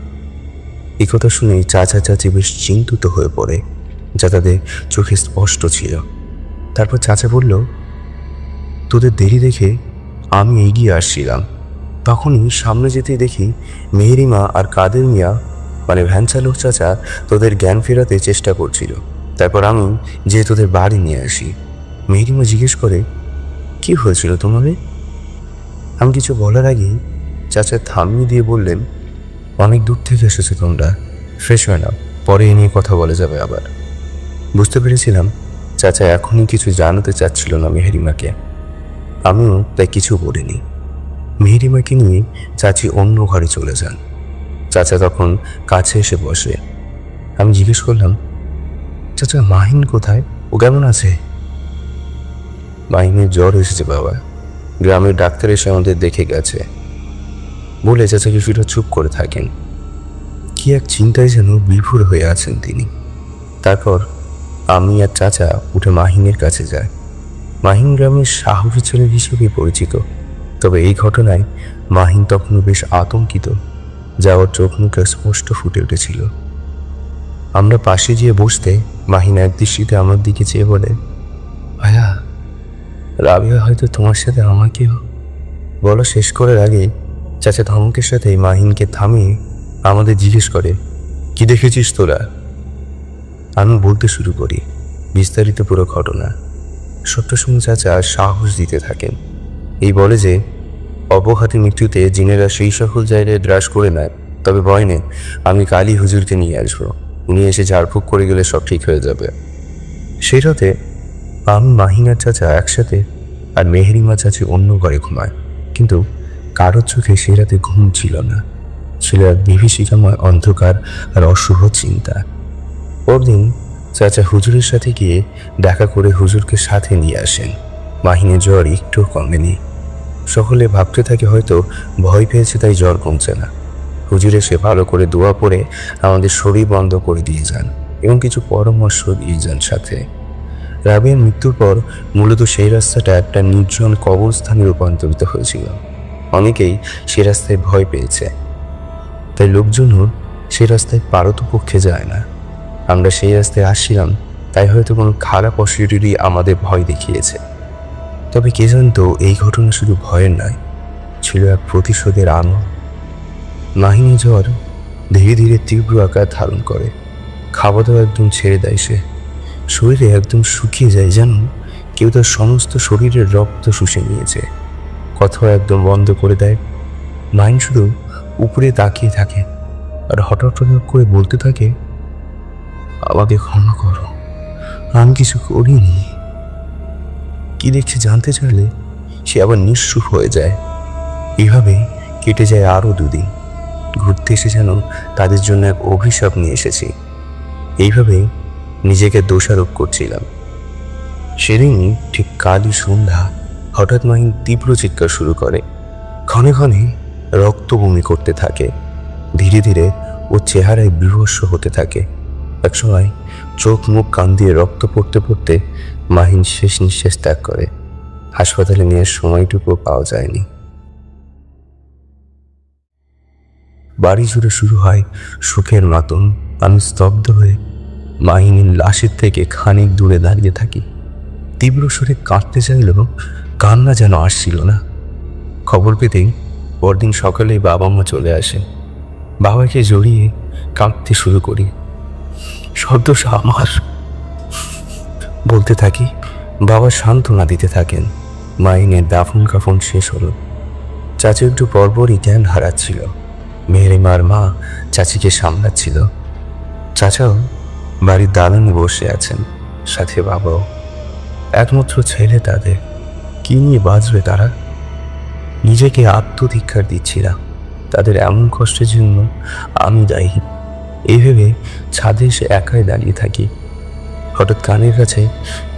এই কথা শুনে চাচা চাচি বেশ চিন্তিত হয়ে পড়ে, যা তাদের চোখে স্পষ্ট ছিল। তারপর চাচা বলল, তোদের দেরি দেখে আমি এগিয়ে আসছিলাম, তখনই সামনে যেতে দেখি মেহেরিমা আর কাদের মিয়া মানে ভ্যান চালক চাচা তোদের জ্ঞান ফেরাতে চেষ্টা করছিল। তারপর আমি যে তোদের বাড়ি নিয়ে আসি। মেহেরিমা জিজ্ঞেস করে, কি হয়েছিল তোমাদের? আমি কিছু বলার আগেই চাচা থামিয়ে দিয়ে বললেন, অনেক দূর থেকে এসেছে তোমরা, ফ্রেশ হয়ে নাও, পরে এ নিয়ে কথা বলা যাবে আবার। বুঝতে পেরেছিলাম চাচা এখনই কিছু জানাতে চাচ্ছিল না মেহেরিমাকে। আমিও তাই কিছু বলিনি। মেহেরিমাকে নিয়ে চাচি অন্য ঘরে চলে যান। চাচা তখন কাছে এসে বসে। আমি জিজ্ঞেস করলাম, চাচা মাহিন কোথায়, ও কেমন আছে? মাহিনের জ্বর এসেছে বাবা, গ্রামের ডাক্তার এসে আমাদের দেখে গেছে বলে চাচা কিছুটা চুপ করে থাকেন। কি এক চিন্তায় যেন বিভোর হয়ে আছেন তিনি। তারপর আমি আর চাচা উঠে মাহিনের কাছে যাই। মাহিন গ্রামের সাহসী ছেলে হিসেবে পরিচিত, তবে এই ঘটনায় মাহিন তখনও বেশ আতঙ্কিত, যা ওর চোখ মুখে স্পষ্ট ফুটে উঠেছিল। আমরা পাশে গিয়ে বসতে মাহিন একদৃষ্টিতে আমার দিকে চেয়ে বলে, ভাইয়া, রাবিয়া হয়তো তোমার সাথে আমাকেও। বলা শেষ করার আগে চাচা ধমকের সাথে মাহিনকে থামিয়ে আমাদের জিজ্ঞেস করে, কি দেখেছিস তোরা? আমি বলতে শুরু করি বিস্তারিত পুরো ঘটনা। সবটা শুনে চাচা সাহস দিতে থাকেন। এই বলে যে অবঘাতী মৃত্যুতে জিনেরা সেই সকল জায়গায় দ্রাস করে নেয়, তবে ভয় নেই, আমি কালই হুজুরকে নিয়ে আসবো, উনি এসে ঝাড়ফুঁক করে গেলে সব ঠিক হয়ে যাবে। সেই রাতে আমি মাহিনার চাচা একসাথে আর মেহেরিমা চাচি অন্য ঘরে ঘুমায়, কিন্তু কারোর চোখে সে রাতে ঘুম ছিল না, ছিল এক বিভীষিকাময় অন্ধকার আর অশুভ চিন্তা। পরদিন চাচা হুজুরের সাথে গিয়ে দেখা করে হুজুরকে সাথে নিয়ে আসেন। মাহিনের জ্বর একটু কমেনি। সকলে ভাবতে থাকে হয়তো ভয় পেয়েছে তাই জ্বর কমছে না। হুজুর এসে ভালো করে দোয়া পড়ে আমাদের শরীর বন্ধ করে দিয়ে যান এবং কিছু পরামর্শ দিয়ে যান সাথে। রাবিয়ার মৃত্যুর পর মূলত সেই রাস্তাটা একটা নির্জন কবরস্থানে রূপান্তরিত হয়েছিল। অনেকেই সে রাস্তায় ভয় পেয়েছে, তাই লোকজনও সে রাস্তায় পারতপক্ষে যায় না। আমরা সেই রাস্তায় আসছিলাম, তাই হয়তো কোনো খারাপ অশরীরই আমাদের ভয় দেখিয়েছে। তবে কে জানতো এই ঘটনা শুধু ভয়ের নয়, ছিল এক প্রতিশোধের আনন্দ। মাহিনী জ্বর ধীরে ধীরে তীব্র আকার ধারণ করে। খাওয়া দাওয়া একদম ছেড়ে দেয় সে, শরীরে একদম শুকিয়ে যায়, যেন কেউ তার সমস্ত শরীরের রক্ত শুষে নিয়েছে। কথা একদম বন্ধ করে দেয়। মাহিন শুধু উপরে তাকিয়ে থাকে আর হঠাৎ হঠাৎ করে বলতে থাকে, আমাকে ক্ষমা করো, আমি কিছু করিনি। কি দেখছে জানতে চাইলে সে আবার নিঃস্ব হয়ে যায়। এইভাবে কেটে যায় আরও 2 দিন। ঘুরতে এসে যেন তাদের জন্য এক অভিশাপ নিয়ে এসেছি, এইভাবে নিজেকে দোষারোপ করছিলাম। সেদিনই ঠিক কালই সন্ধ্যা হঠাৎ মাহিন তীব্র চিৎকার শুরু করে। ক্ষণে ক্ষণে রক্ত বমি করতে থাকে। ধীরে ধীরে ওর চেহারায় বিভৎস হতে থাকে। একসময় চোখ মুখ কান দিয়ে রক্ত পড়তে পড়তে মাহিন শেষ নিঃশ্বাস ত্যাগ করে। হাসপাতালে নেওয়ার সময়টুকু পাওয়া যায়নি। বাড়ি জুড়ে শুরু হয় সুখের মাতম। আমি স্তব্ধ হয়ে মাহিনীর লাশের থেকে খানিক দূরে দাঁড়িয়ে থাকি। তীব্র সুরে কাঁদতে চাইলেও কান্না যেন আসছিল না। খবর পেতেই পরদিন সকালেই বাবা মা চলে আসেন। বাবাকে জড়িয়ে কাঁদতে শুরু করি। সব দোষ আমার বলতে থাকি। বাবা সান্ত্বনা দিতে থাকেন। মাইনের দাফন কাফন শেষ হলো। চাচু একটু পরপরই জ্ঞান হারাচ্ছিল। মেহেরিমার মা চাচিকে সামলাচ্ছিল। চাচাও বাড়ির দালানে বসে আছেন, সাথে বাবাও। একমাত্র ছেলে তাদের, কি নিয়ে বাঁচবে তারা? নিজেকে আত্মধিক্ষার দিচ্ছি না। তাদের এমন কষ্টের জন্য আমি দায়ী। এই ভেবে ছাদে এসে একাই দাঁড়িয়ে থাকি। হঠাৎ কানের কাছে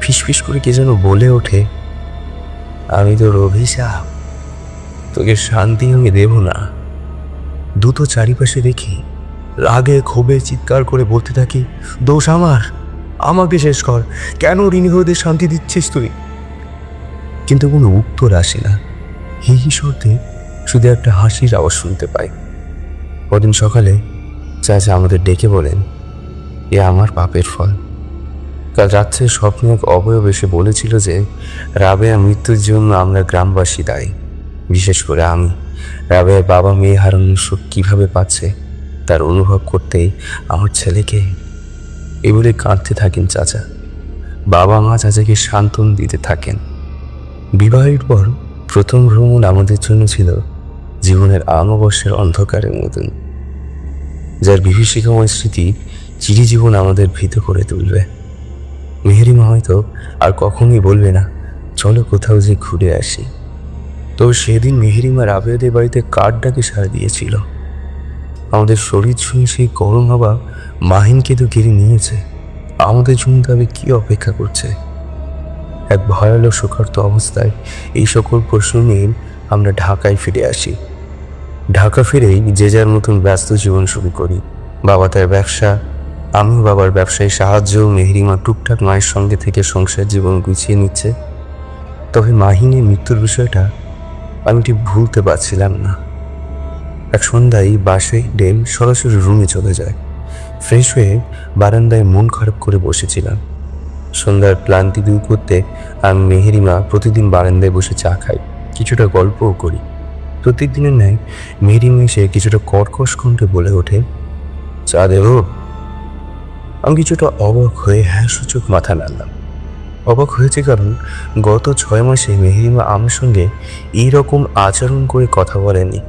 ফিসফিস করে কে যেন বলে ওঠে, আমি তোর অভিশাপ, তোকে শান্তি আমি দেব না। দ্রুত চারিপাশে দেখি, রাগে ক্ষোভে চিৎকার করে বলতে থাকি, দোষ আমার, আমাকে শেষ কর। কেন ঋণীহদের শান্তি দিচ্ছিস তুই? কিন্তু কোনো উত্তর আসে না। হি হি শব্দে শুধু একটা হাসির আওয়াজ শুনতে পাই। পরদিন সকালে চাচা আমাদের ডেকে বলেন, এ আমার পাপের ফল। কাল রাত্রে স্বপ্নে এক অবয়ব এসে বলেছিল যে রাবেয়া মৃত্যুর জন্য আমরা গ্রামবাসী দায়ী। বিশেষ করে আমি। রাবেয়ার বাবা মেয়ে হারানোর সুখ কীভাবে পাচ্ছে তার অনুভব করতেই আমার ছেলেকে, এই বলে কাঁদতে থাকেন চাচা। বাবা মা চাচাকে সান্ত্বনা দিতে থাকেন। বিবাহের পর প্রথম ভ্রমণ আমাদের জন্য ছিল জীবনের আমাবস্যার অন্ধকারের মতন, যার বিভীষিকাময় স্মৃতি চিরজীবন আমাদের ভীত করে তুলবে। মেহেরিমা হয়তো আর কখনোই বলবে না, চলো কোথাও যে ঘুরে আসি। তো সেদিন মেহেরিমা রাবেয়াদের বাড়িতে কার ডাকে সাড়া দিয়েছিল। আমাদের শরীর ছুঁয়ে সেই গরম হাওয়া মাহিনকে তো ঘিরে নিয়েছে। আমাদের জন্য তবে কি অপেক্ষা করছে? এক ভয়ালো শোকার্ত অবস্থায় এই সকল প্রশ্ন নিয়ে আমরা ঢাকায় ফিরে আসি। ঢাকা ফিরেই যে যার মতন ব্যস্ত জীবন শুরু করি। বাবা তার ব্যবসা, আমিও বাবার ব্যবসায় সাহায্য। মেহেরিমা টুকটাক মায়ের সঙ্গে থেকে সংসার জীবন গুছিয়ে নিচ্ছে। তবে মাহিনের মৃত্যুর বিষয়টা আমি ঠিক ভুলতে পারছিলাম না। এক সন্ধ্যায় বাসায় ডেম সরাসরি রুমে চলে যায়। ফ্রেশ হয়ে বারান্দায় মন খারাপ করে বসেছিলাম। সন্ধ্যার ক্লান্তি দূর করতে আমি মেহেরিমা প্রতিদিন বারান্দায় বসে চা খাই, কিছুটা গল্পও করি। প্রত্যেক দিনের ন্যায় মেহেরিমা এসে কিছুটা কর্কশ কণ্ঠে বলে ওঠে, চা দেব? আমি কিছুটা অবাক হয়ে হ্যাঁ সূচক মাথা নাড়লাম। অবাক হয়েছে কারণ গত 6 মাসে মেহেরিমা আমার সঙ্গে এইরকম আচরণ করে কথা বলেনি।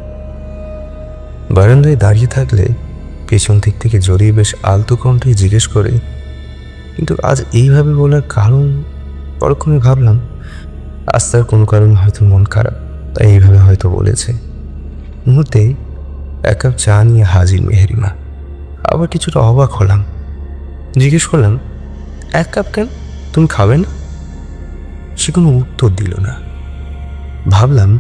বারান্দায় দাঁড়িয়ে থাকলে পেছন দিক থেকে জড়িয়ে বেশ আলতো কণ্ঠে জিজ্ঞেস করে, কিন্তু আজ এইভাবে বলার কারণ? পরক্ষণে ভাবলাম আজ তার কোনো কারণ হয়তো মন খারাপ, তাই এইভাবে হয়তো বলেছে। মুহূর্তে 1 কাপ চা নিয়ে হাজির মেহেরিমা। আবার কিছুটা অবাক হলাম। জিজ্ঞেস করলাম, 1 কাপ কেন? তুমি খাবে না? সে কোনো উত্তর দিল না। ভাবলাম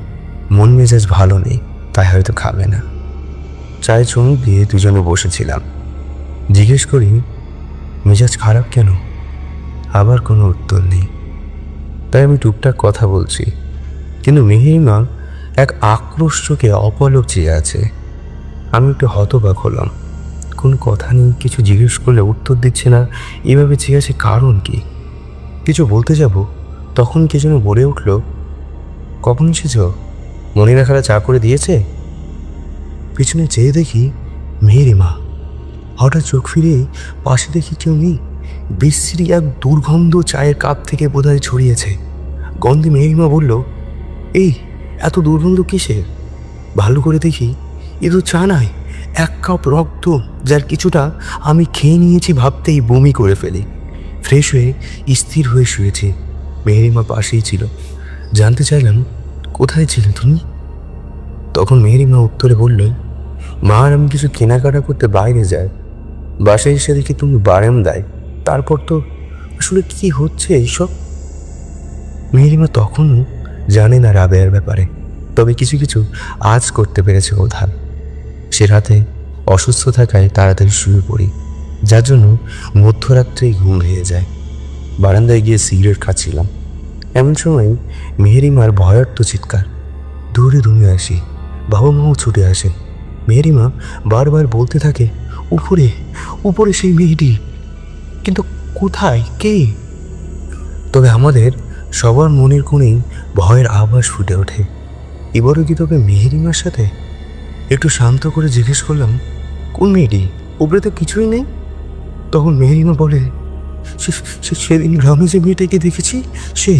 মন মেজাজ ভালো নেই, তাই হয়তো খাবে না। চায়ে চুমুক দিয়ে দুজনে বসেছিলাম। জিজ্ঞেস করি, মেজাজ খারাপ কেন? আবার কোনো উত্তর নেই। তাই আমি টুকটাক কথা বলছি, কিন্তু মেহেরিমা এক আক্রোশ চোখে অপলক চেয়ে আছে। আমি একটু হতবাক হলাম। কোনো কথা নেই, কিছু জিজ্ঞেস করলে উত্তর দিচ্ছে না, এভাবে চেয়ে আছে কারণ কি? কিছু বলতে যাব তখন কে যেন বলে উঠল, কখন এসেছ? মনিরা খালা চা করে দিয়েছে? পিছনে চেয়ে দেখি মেহেরিমা। হঠাৎ চোখ ফিরে পাশে দেখি কেউ নেই। বিশ্রী এক দুর্গন্ধ চায়ের কাপ থেকে বোধহয় ছড়িয়েছে। গন্ধে মেহেরিমা বলল, এই এত দুর্গন্ধ কিসের? ভালো করে দেখি এ তো চা নয়, 1 কাপ রক্ত, যার কিছুটা আমি খেয়ে নিয়েছি ভাবতেই বমি করে ফেলি। ফ্রেশ হয়ে স্থির হয়ে শুয়েছি। মেহেরিমা পাশেই ছিল। জানতে চাইলাম, কোথায় ছিলে তুমি? তখন মেহেরিমা উত্তরে বলল, মা আর আমি কিছু কেনাকাটা করতে বাইরে যাই। বাসায় এসে দেখি তুমি বারান্দায়। তারপর তো আসলে কি হচ্ছে এইসব? মেহেরিমা তখনও জানে না রাবেয়ার ব্যাপারে, তবে কিছু কিছু আজ করতে পেরেছে ওধার। সে রাতে অসুস্থ থাকায় তাড়াতাড়ি শুয়ে পড়ি, যার জন্য মধ্যরাত্রেই ঘুম ভেঙে যায়। বারান্দায় গিয়ে সিগারেট খাচ্ছিলাম। এমন সময় মেহেরিমার ভয়ার্ত চিৎকার। দৌড়ে রুমে আসি। বাবা মাও ছুটে আসেন। মেহেরিমা বারবার বলতে থাকে, উপরে উপরে সেই মেয়েটি, কিন্তু কোথায়, কে? তবে আমাদের সবার মনের কোণেই ভয়ের আভাস ফুটে ওঠে। এবারও কি তবে মেহেরিমার সাথে? একটু শান্ত করে জিজ্ঞেস করলাম, কোন মেয়েটি? ওপরে তো কিছুই নেই। তখন মেহেরিমা বলে, সেদিন গ্রামে যে মেয়েটাকে দেখেছি সে।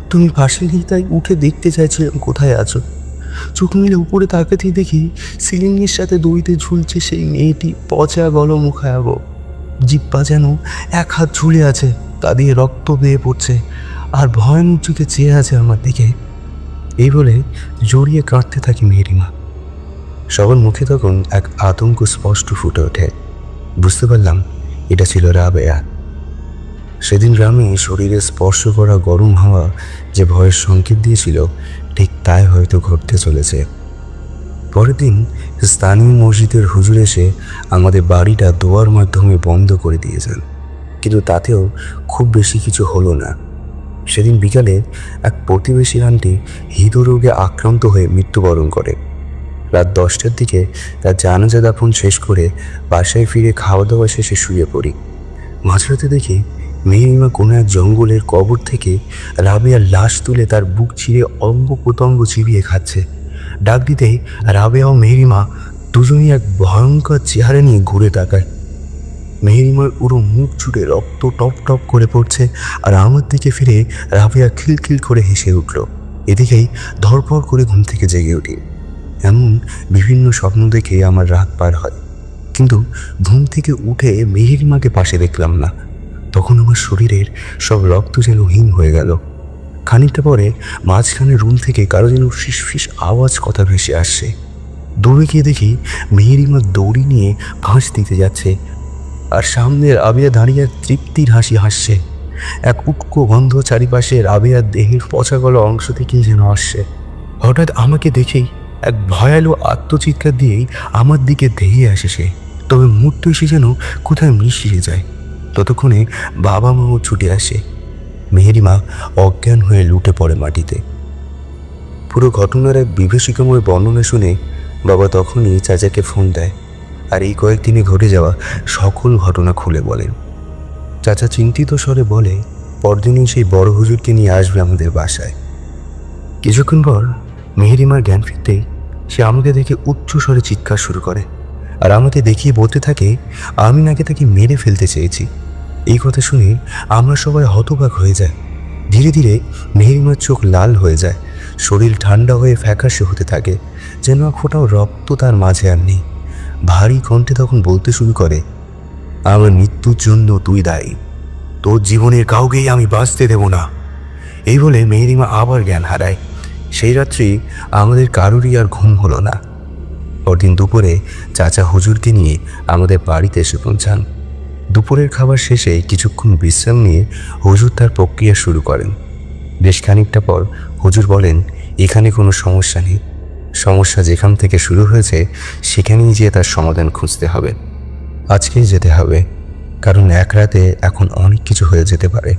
তুমি পাশে নেই তাই উঠে দেখতে চাইছিলাম কোথায় আছো। চোখ মিলে উপরে তাকাতেই দেখি সিলিংয়ের সাথে দড়িতে ঝুলছে সেই মেয়েটি, পচা গল মুখায়াব, জিব্বা যেন এক হাত ঝুলে আছে, তা দিয়ে রক্ত বেয়ে পড়ছে, আর ভয়ানক চোখে চেয়ে আছে আমার দিকে। এই বলে জড়িয়ে কাঁদতে থাকি মেহেরিমা। সবার মুখে তখন এক আতঙ্ক স্পষ্ট ফুটে ওঠে। বুঝতে পারলাম এটা ছিল রাবেয়া। সেদিন গ্রামে শরীরে স্পর্শ করা গরম হাওয়া যে ভয়ের সংকেত দিয়েছিল, ঠিক তাই হয়তো ঘটতে চলেছে। পরের দিন স্থানীয় মসজিদের হুজুর এসে আমাদের বাড়িটা দোয়ার মাধ্যমে বন্ধ করে দিয়েছেন, কিন্তু তাতেও খুব বেশি কিছু হলো না। সেদিন বিকালে এক প্রতিবেশী আন্টি হৃদরোগে আক্রান্ত হয়ে মৃত্যুবরণ করে। রাত 10টার দিকে তার জানাজা দাফন শেষ করে বাসায় ফিরে খাওয়া দাওয়া শেষে শুয়ে পড়ি। মাঝরাতে দেখি মেহেরিমা কোনো এক জঙ্গলের কবর থেকে রাবেয়ার লাশ তুলে তার বুক ছিঁড়ে অঙ্গ প্রত্যঙ্গ চিবিয়ে খাচ্ছে। ডাক দিতেই রাবেয়া ও মেহেরিমা দুজনই এক ভয়ঙ্কর চেহারা নিয়ে ঘুরে তাকায়। মেহেরিমার পুরো মুখ ছুটে রক্ত টপ টপ করে পড়ছে, আর আমার দিকে ফিরে রাবেয়া খিলখিল করে হেসে উঠল। এদিকেই ধরপড় করে ঘুম থেকে জেগে উঠি। এমন বিভিন্ন স্বপ্ন দেখে আমার রাত পার হয়, কিন্তু ঘুম থেকে উঠে মেহেরিমাকে পাশে দেখলাম না। তখন আমার শরীরের সব রক্ত যেন হীন হয়ে গেল। খানিকটা পরে মাঝখানে রুম থেকে কারো যেন ফিস ফিস আওয়াজ কথা ভেসে আসছে। দৌড়ে গিয়ে দেখি মেহেরিমা দড়ি নিয়ে ফাঁস দিতে যাচ্ছে, আর সামনের রাবেয়া দাঁড়িয়ে তৃপ্তির হাসি হাসছে। এক উটকো গন্ধ চারিপাশে রাবেয়ার দেহের পচা গলা অংশ থেকেই যেন আসছে। হঠাৎ আমাকে দেখেই এক ভয়ালো আত্মচিৎকার দিয়েই আমার দিকে ধেয়ে আসে সে, তবে মুহূর্ত এসে যেন কোথায় মিশিয়ে যায়। ততক্ষণে বাবা মাও ছুটে আসে। মেহেরিমা অজ্ঞান হয়ে লুটে পড়ে মাটিতে। পুরো ঘটনার এক বিভীষিকাময় বর্ণনা শুনে বাবা তখনই চাচাকে ফোন দেয়, আর এই কয়েকদিনে ঘটে যাওয়া সকল ঘটনা খুলে বলেন। চাচা চিন্তিত স্বরে বলে, পরদিনই সেই বড় হুজুরকে নিয়ে আসবে আমাদের বাসায়। কিছুক্ষণ পর মেহেরিমার জ্ঞান ফিরতেই সে আমাকে দেখে উচ্চ স্বরে চিৎকার শুরু করে, আর আমাকে দেখিয়ে বলতে থাকে আমি নাকি তাকে মেরে ফেলতে চেয়েছি। এই কথা শুনে আমরা সবাই হতবাক হয়ে যায়। ধীরে ধীরে মেহেরিমার চোখ লাল হয়ে যায়, শরীর ঠান্ডা হয়ে ফ্যাকাশে হতে থাকে, যেন এক ফোঁটাও রক্ত তার মাঝে আর নেই। ভারী কণ্ঠে তখন বলতে শুরু করে, আমার মৃত্যুর জন্য তুই দায়ী, তোর জীবনের কাউকেই আমি বাঁচতে দেব না। এই বলে মেহেরিমা আবার জ্ঞান হারায়। সেই রাত্রি আমাদের কারোরই আর ঘুম হলো না। পরদিন দুপুরে চাচা হুজুরকে নিয়ে আমাদের বাড়িতে এসে পৌঁছান। দুপুরের খাবার শেষে কিছুক্ষণ বিশ্রাম নিয়ে হুজুর তার প্রক্রিয়া শুরু করেন। বেশ খানিকটা পর হুজুর বলেন, এখানে কোনো সমস্যা নেই, সমস্যা যেখান থেকে শুরু হয়েছে সেখানেই যেয়ে তার সমাধান খুঁজতে হবে। আজকেই যেতে হবে, কারণ এক রাতে এখন অনেক কিছু হয়ে যেতে পারে।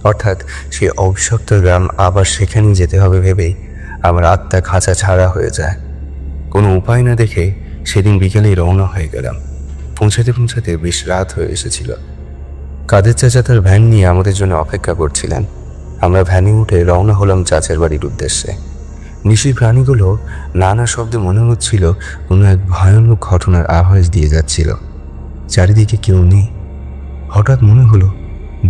অর্থাৎ সেই অভিশপ্ত গ্রাম আবার সেখানেই যেতে হবে ভেবেই আমার আত্মা খাঁচা ছাড়া হয়ে যায়। কোনো উপায় না দেখে সেদিন বিকেলেই রওনা হয়ে গেলাম। পৌঁছাতে পৌঁছাতে বেশ রাত হয়ে এসেছিল। কাদের চাচা তার ভ্যান নিয়ে আমাদের জন্য অপেক্ষা করছিলেন। আমরা ভ্যানে উঠে রওনা হলাম চাচার বাড়ির উদ্দেশ্যে। নিশির প্রাণীগুলো নানা শব্দে মনে হচ্ছিল কোনো এক ভয়ানক ঘটনার আভাস দিয়ে যাচ্ছিল। চারিদিকে কেউ নেই। হঠাৎ মনে হলো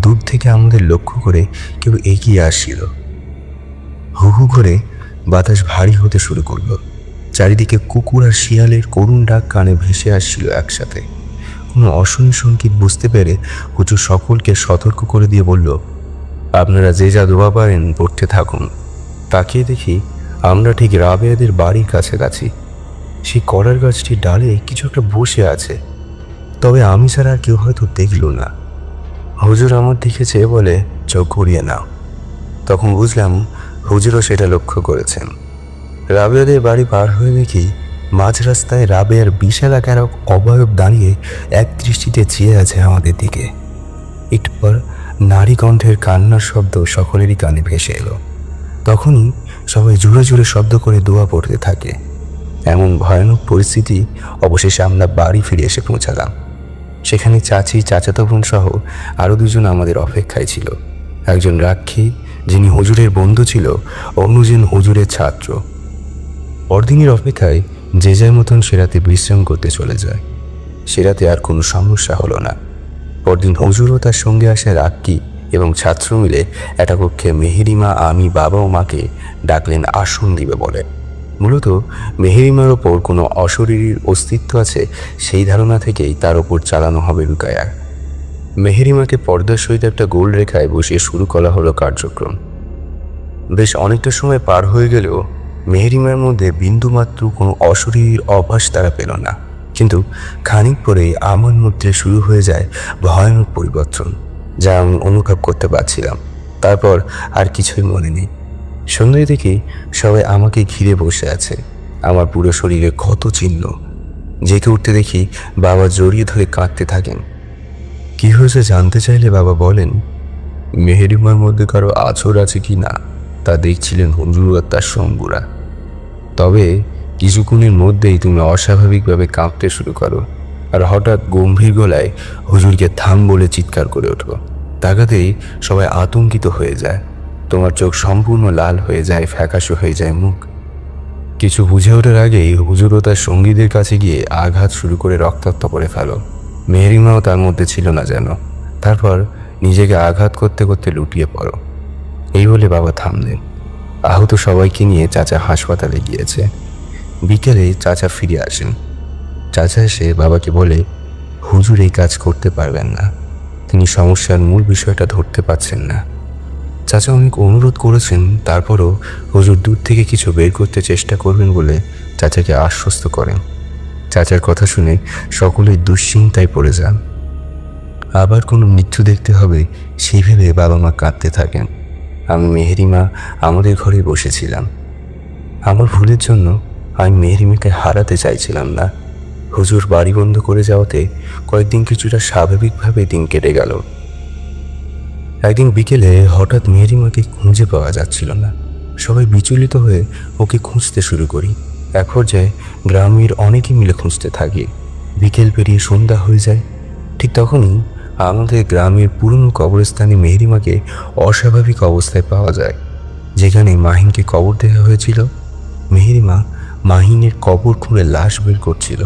দূর থেকে আমাদের লক্ষ্য করে কেউ এগিয়ে আসছিল। হু হু করে বাতাস ভারী হতে শুরু করলো। চারিদিকে কুকুর আর শিয়ালের করুণ ডাক কানে ভেসে আসছিল একসাথে। কোনো অশনি সংকেত বুঝতে পেরে হুজুর সকলকে সতর্ক করে দিয়ে বলল, আপনারা যে যা দোয়া পারেন পড়তে থাকুন। তাকিয়ে দেখি আমরা ঠিক রাবেয়াদের বাড়ির কাছাকাছি। সেই কলার গাছটির ডালে কিছু একটা বসে আছে, তবে আমি ছাড়া আর কেউ হয়তো দেখল না। হুজুর আমার দিকে চেয়ে বলে, চোখ ঘুরিয়ে নাও। তখন বুঝলাম হুজুরও সেটা লক্ষ্য করেছেন। রাবেয়াদের বাড়ি পার হয়ে দেখি মাঝ রাস্তায় রাবেয়ার বিশালাকার অবয়ব দাঁড়িয়ে এক দৃষ্টিতে চেয়ে আছে আমাদের দিকে। একটু পর নারী কণ্ঠের কান্নার শব্দ সকলেরই কানে ভেসে এলো। তখনই সবাই জোরে জোরে শব্দ করে দোয়া পড়তে থাকে। এমন ভয়ানক পরিস্থিতি অবশেষে আমরা বাড়ি ফিরে এসে পৌঁছালাম। সেখানে চাচি, চাচাতো বোন সহ আরও দুজন আমাদের অপেক্ষায় ছিল। একজন রাক্ষী যিনি হুজুরের বন্ধু ছিল, অন্যজন হুজুরের ছাত্র। পরদিনের অপেক্ষায় যে যার মতন সে রাতে বিশ্রাম করতে চলে যায়। সে রাতে আর কোনো সমস্যা হলো না। পরদিন হুজুর ও তার সঙ্গে আসা রাক্কি এবং ছাত্র মিলে একটা কক্ষে মেহেরিমা, আমি, বাবা ও মাকে ডাকলেন আসন দিবে বলে। মূলত মেহেরিমার ওপর কোনো অশরীরীর অস্তিত্ব আছে সেই ধারণা থেকেই তার ওপর চালানো হবে রুকায়া। মেহেরিমাকে পর্দার সহিত একটা গোল রেখায় বসিয়ে শুরু করা হলো কার্যক্রম। বেশ অনেকটা সময় পার হয়ে গেলেও মেহেরিমার মধ্যে বিন্দুমাত্র কোনো অশরীরীর অভ্যাস তারা পেল না। কিন্তু খানিক পরেই আমার মধ্যে শুরু হয়ে যায় ভয়ানক পরিবর্তন, যা আমি অনুভব করতে পারছিলাম। তারপর আর কিছুই মনে নেই। সন্ধ্যায় দেখি সবাই আমাকে ঘিরে বসে আছে, আমার পুরো শরীরে ক্ষত চিহ্ন। জেগে উঠতে দেখি বাবা জড়িয়ে ধরে কাঁদতে থাকেন। কি হয়েছে জানতে চাইলে বাবা বলেন, মেহেরিমার মধ্যে কারো আছর আছে কি না তা দেখছিলেন হুজুর আর তার সঙ্গুরা। তবে কিছুক্ষণের মধ্যেই তুমি অস্বাভাবিকভাবে কাঁপতে শুরু করো, আর হঠাৎ গম্ভীর গলায় হুজুরকে থাম বলে চিৎকার করে ওঠো। তাকাতেই সবাই আতঙ্কিত হয়ে যায়। তোমার চোখ সম্পূর্ণ লাল হয়ে যায়, ফ্যাকাশে হয়ে যায় মুখ। কিছু বুঝে ওঠার আগেই হুজুর ও তার সঙ্গীদের কাছে গিয়ে আঘাত শুরু করে রক্তাক্ত করে ফেলো। মেহেরিমাও তার মধ্যে ছিল না যেন। তারপর নিজেকে আঘাত করতে করতে লুটিয়ে পড়ো। এই বলে বাবা থামলেন। আহত সবাইকে নিয়ে চাচা হাসপাতালে গিয়েছে। বিকেলে চাচা ফিরে আসেন। চাচা এসে বাবাকে বলে, হুজুর এই কাজ করতে পারবেন না, তিনি সমস্যার মূল বিষয়টা ধরতে পারছেন না। চাচা অনেক অনুরোধ করেছেন, তারপরও হুজুর দূর থেকে কিছু বের করতে চেষ্টা করবেন বলে চাচাকে আশ্বস্ত করেন। চাচার কথা শুনে সকলেই দুশ্চিন্তায় পড়ে যান। আবার কোনো মৃত্যু দেখতে হবে সেই ভেবে বাবা মা কাঁদতে থাকেন। আমি, মেহেরিমা আমাদের ঘরে বসেছিলাম। আমার ভুলের জন্য আমি মেহেরিমাকে হারাতে চাইছিলাম না। হুজুর বাড়ি বন্ধ করে যাওয়াতে কয়েকদিন কিছুটা স্বাভাবিকভাবে দিন কেটে গেল। একদিন বিকেলে হঠাৎ মেহেরিমাকে খুঁজে পাওয়া যাচ্ছিল না। সবাই বিচলিত হয়ে ওকে খুঁজতে শুরু করি। এক পর্যায়ে গ্রামের অনেকে মিলে খুঁজতে থাকি। বিকেল পেরিয়ে সন্ধ্যা হয়ে যায়। ঠিক তখনই আমাদের গ্রামের পুরনো কবরস্থানে মেহেরিমাকে অস্বাভাবিক অবস্থায় পাওয়া যায়, যেখানে মাহিনকে কবর দেওয়া হয়েছিল। মেহেরিমা মাহিনের কবর খুঁড়ে লাশ বের করছিল।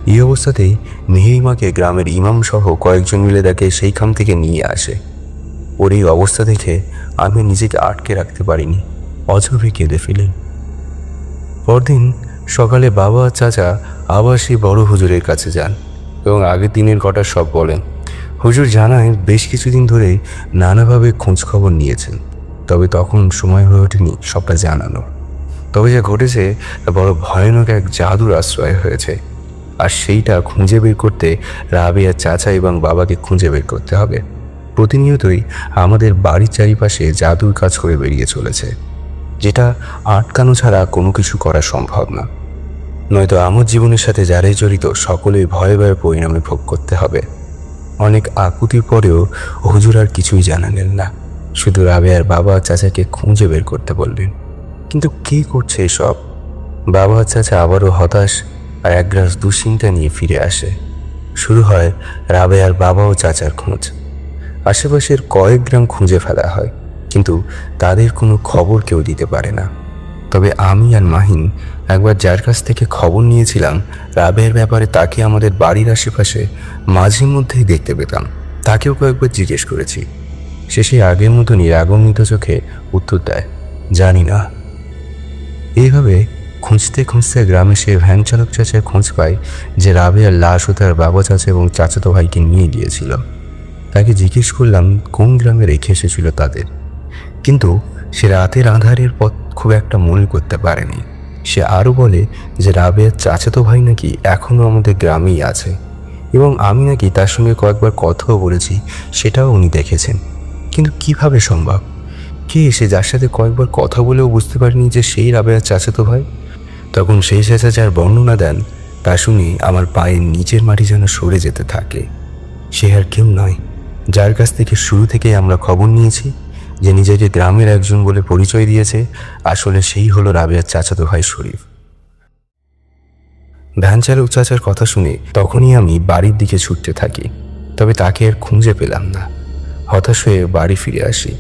এই অবস্থাতেই মেহেরিমাকে গ্রামের ইমাম সহ কয়েকজন মিলে তাকে সেইখান থেকে নিয়ে আসে। ওর এই অবস্থা দেখে আমি নিজেকে আটকে রাখতে পারিনি, অঝরে কেঁদে ফেলি। পরদিন সকালে বাবা আর চাচা আবার সেই বড় হুজুরের কাছে যান এবং আগের দিনের ঘটা সব বলেন। হুজুর জানায় বেশ কিছুদিন ধরেই নানাভাবে খোঁজ খবর নিয়েছেন, তবে তখন সময় হয়ে ওঠেনি সবটা জানানো। তবে যা ঘটেছে তা বড় ভয়ানক এক জাদুর আশ্রয় হয়েছে, আর সেইটা খুঁজে বের করতে রাবেয়ার চাচা এবং বাবাকে খুঁজে বের করতে হবে। প্রতিনিয়তই আমাদের বাড়ির চারিপাশে জাদুর কাজ করে বেরিয়ে চলেছে, যেটা আটকানো ছাড়া কোনো কিছু করা সম্ভব না। নয়তো আমার জীবনের সাথে যারাই জড়িত সকলেই ভয়ে ভয়ে পরিণামে ভোগ করতে হবে। অনেক আকুতির পরেও হুজুর আর কিছুই জানালেন না, শুধু রাবেয়ার বাবা চাচাকে খুঁজে বের করতে বললেন। কিন্তু কে করছে এসব? বাবা চাচা আবারও হতাশ আর একগ্রাস দুশ্চিন্তা নিয়ে ফিরে আসে। শুরু হয় রাবেয়ার বাবা ও চাচার খোঁজ। আশেপাশের কয়েক গ্রাম খুঁজে ফেলা হয়, কিন্তু তাদের কোনো খবর কেউ দিতে পারে না। তবে আমি আর মাহিন একবার যার কাছ থেকে খবর নিয়েছিলাম রাবেয়ার ব্যাপারে, তাকে আমাদের বাড়ির আশেপাশে মাঝে মধ্যেই দেখতে পেতাম। তাকেও কয়েকবার জিজ্ঞেস করেছি। সে সেই আগের মতনই রাগান্বিত চোখে উত্তর দেয়, জানি না। এইভাবে খুঁজতে খুঁজতে গ্রামে সে ভ্যান চালক চাচার খোঁজ পায় যে রাবেয়ার লাশ ও তার বাবা চাচা এবং চাচাতো ভাইকে নিয়ে গিয়েছিল। তাকে জিজ্ঞেস করলাম কোন গ্রামে রেখে এসেছিল তাদের, কিন্তু সে রাতের আঁধারের পথ খুব একটা মনে করতে পারেনি। সে আরও বলে যে রাবেয়ার চাচাতো ভাই নাকি এখনও আমাদের গ্রামেই আছে এবং আমি নাকি তার সঙ্গে কয়েকবার কথাও বলেছি, সেটাও উনি দেখেছেন। কিন্তু কিভাবে সম্ভব? কে এসে যার সাথে কয়েকবার কথা বলেও বুঝতে পারিনি যে সেই রাবেয়ার চাচাতো ভাই? তখন সেই চাচা যার বর্ণনা দেন তা শুনে আমার পায়ের নিচের মাটি যেন সরে যেতে থাকে। সে আর কেউ নয়, যার কাছ থেকে শুরু থেকে আমরা খবর নিয়েছি, যে নিজেকে গ্রামের একজন বলে পরিচয় দিয়েছে, আসলে সেই হলো রাবেয়ার চাচাতো ভাই শরীফ। ভ্যান চালক চাচার কথা শুনে তখনই আমি বাড়ির দিকে ছুটতে থাকি, তবে তাকে আর খুঁজে পেলাম না। হতাশ হয়ে বাড়ি ফিরে আসি।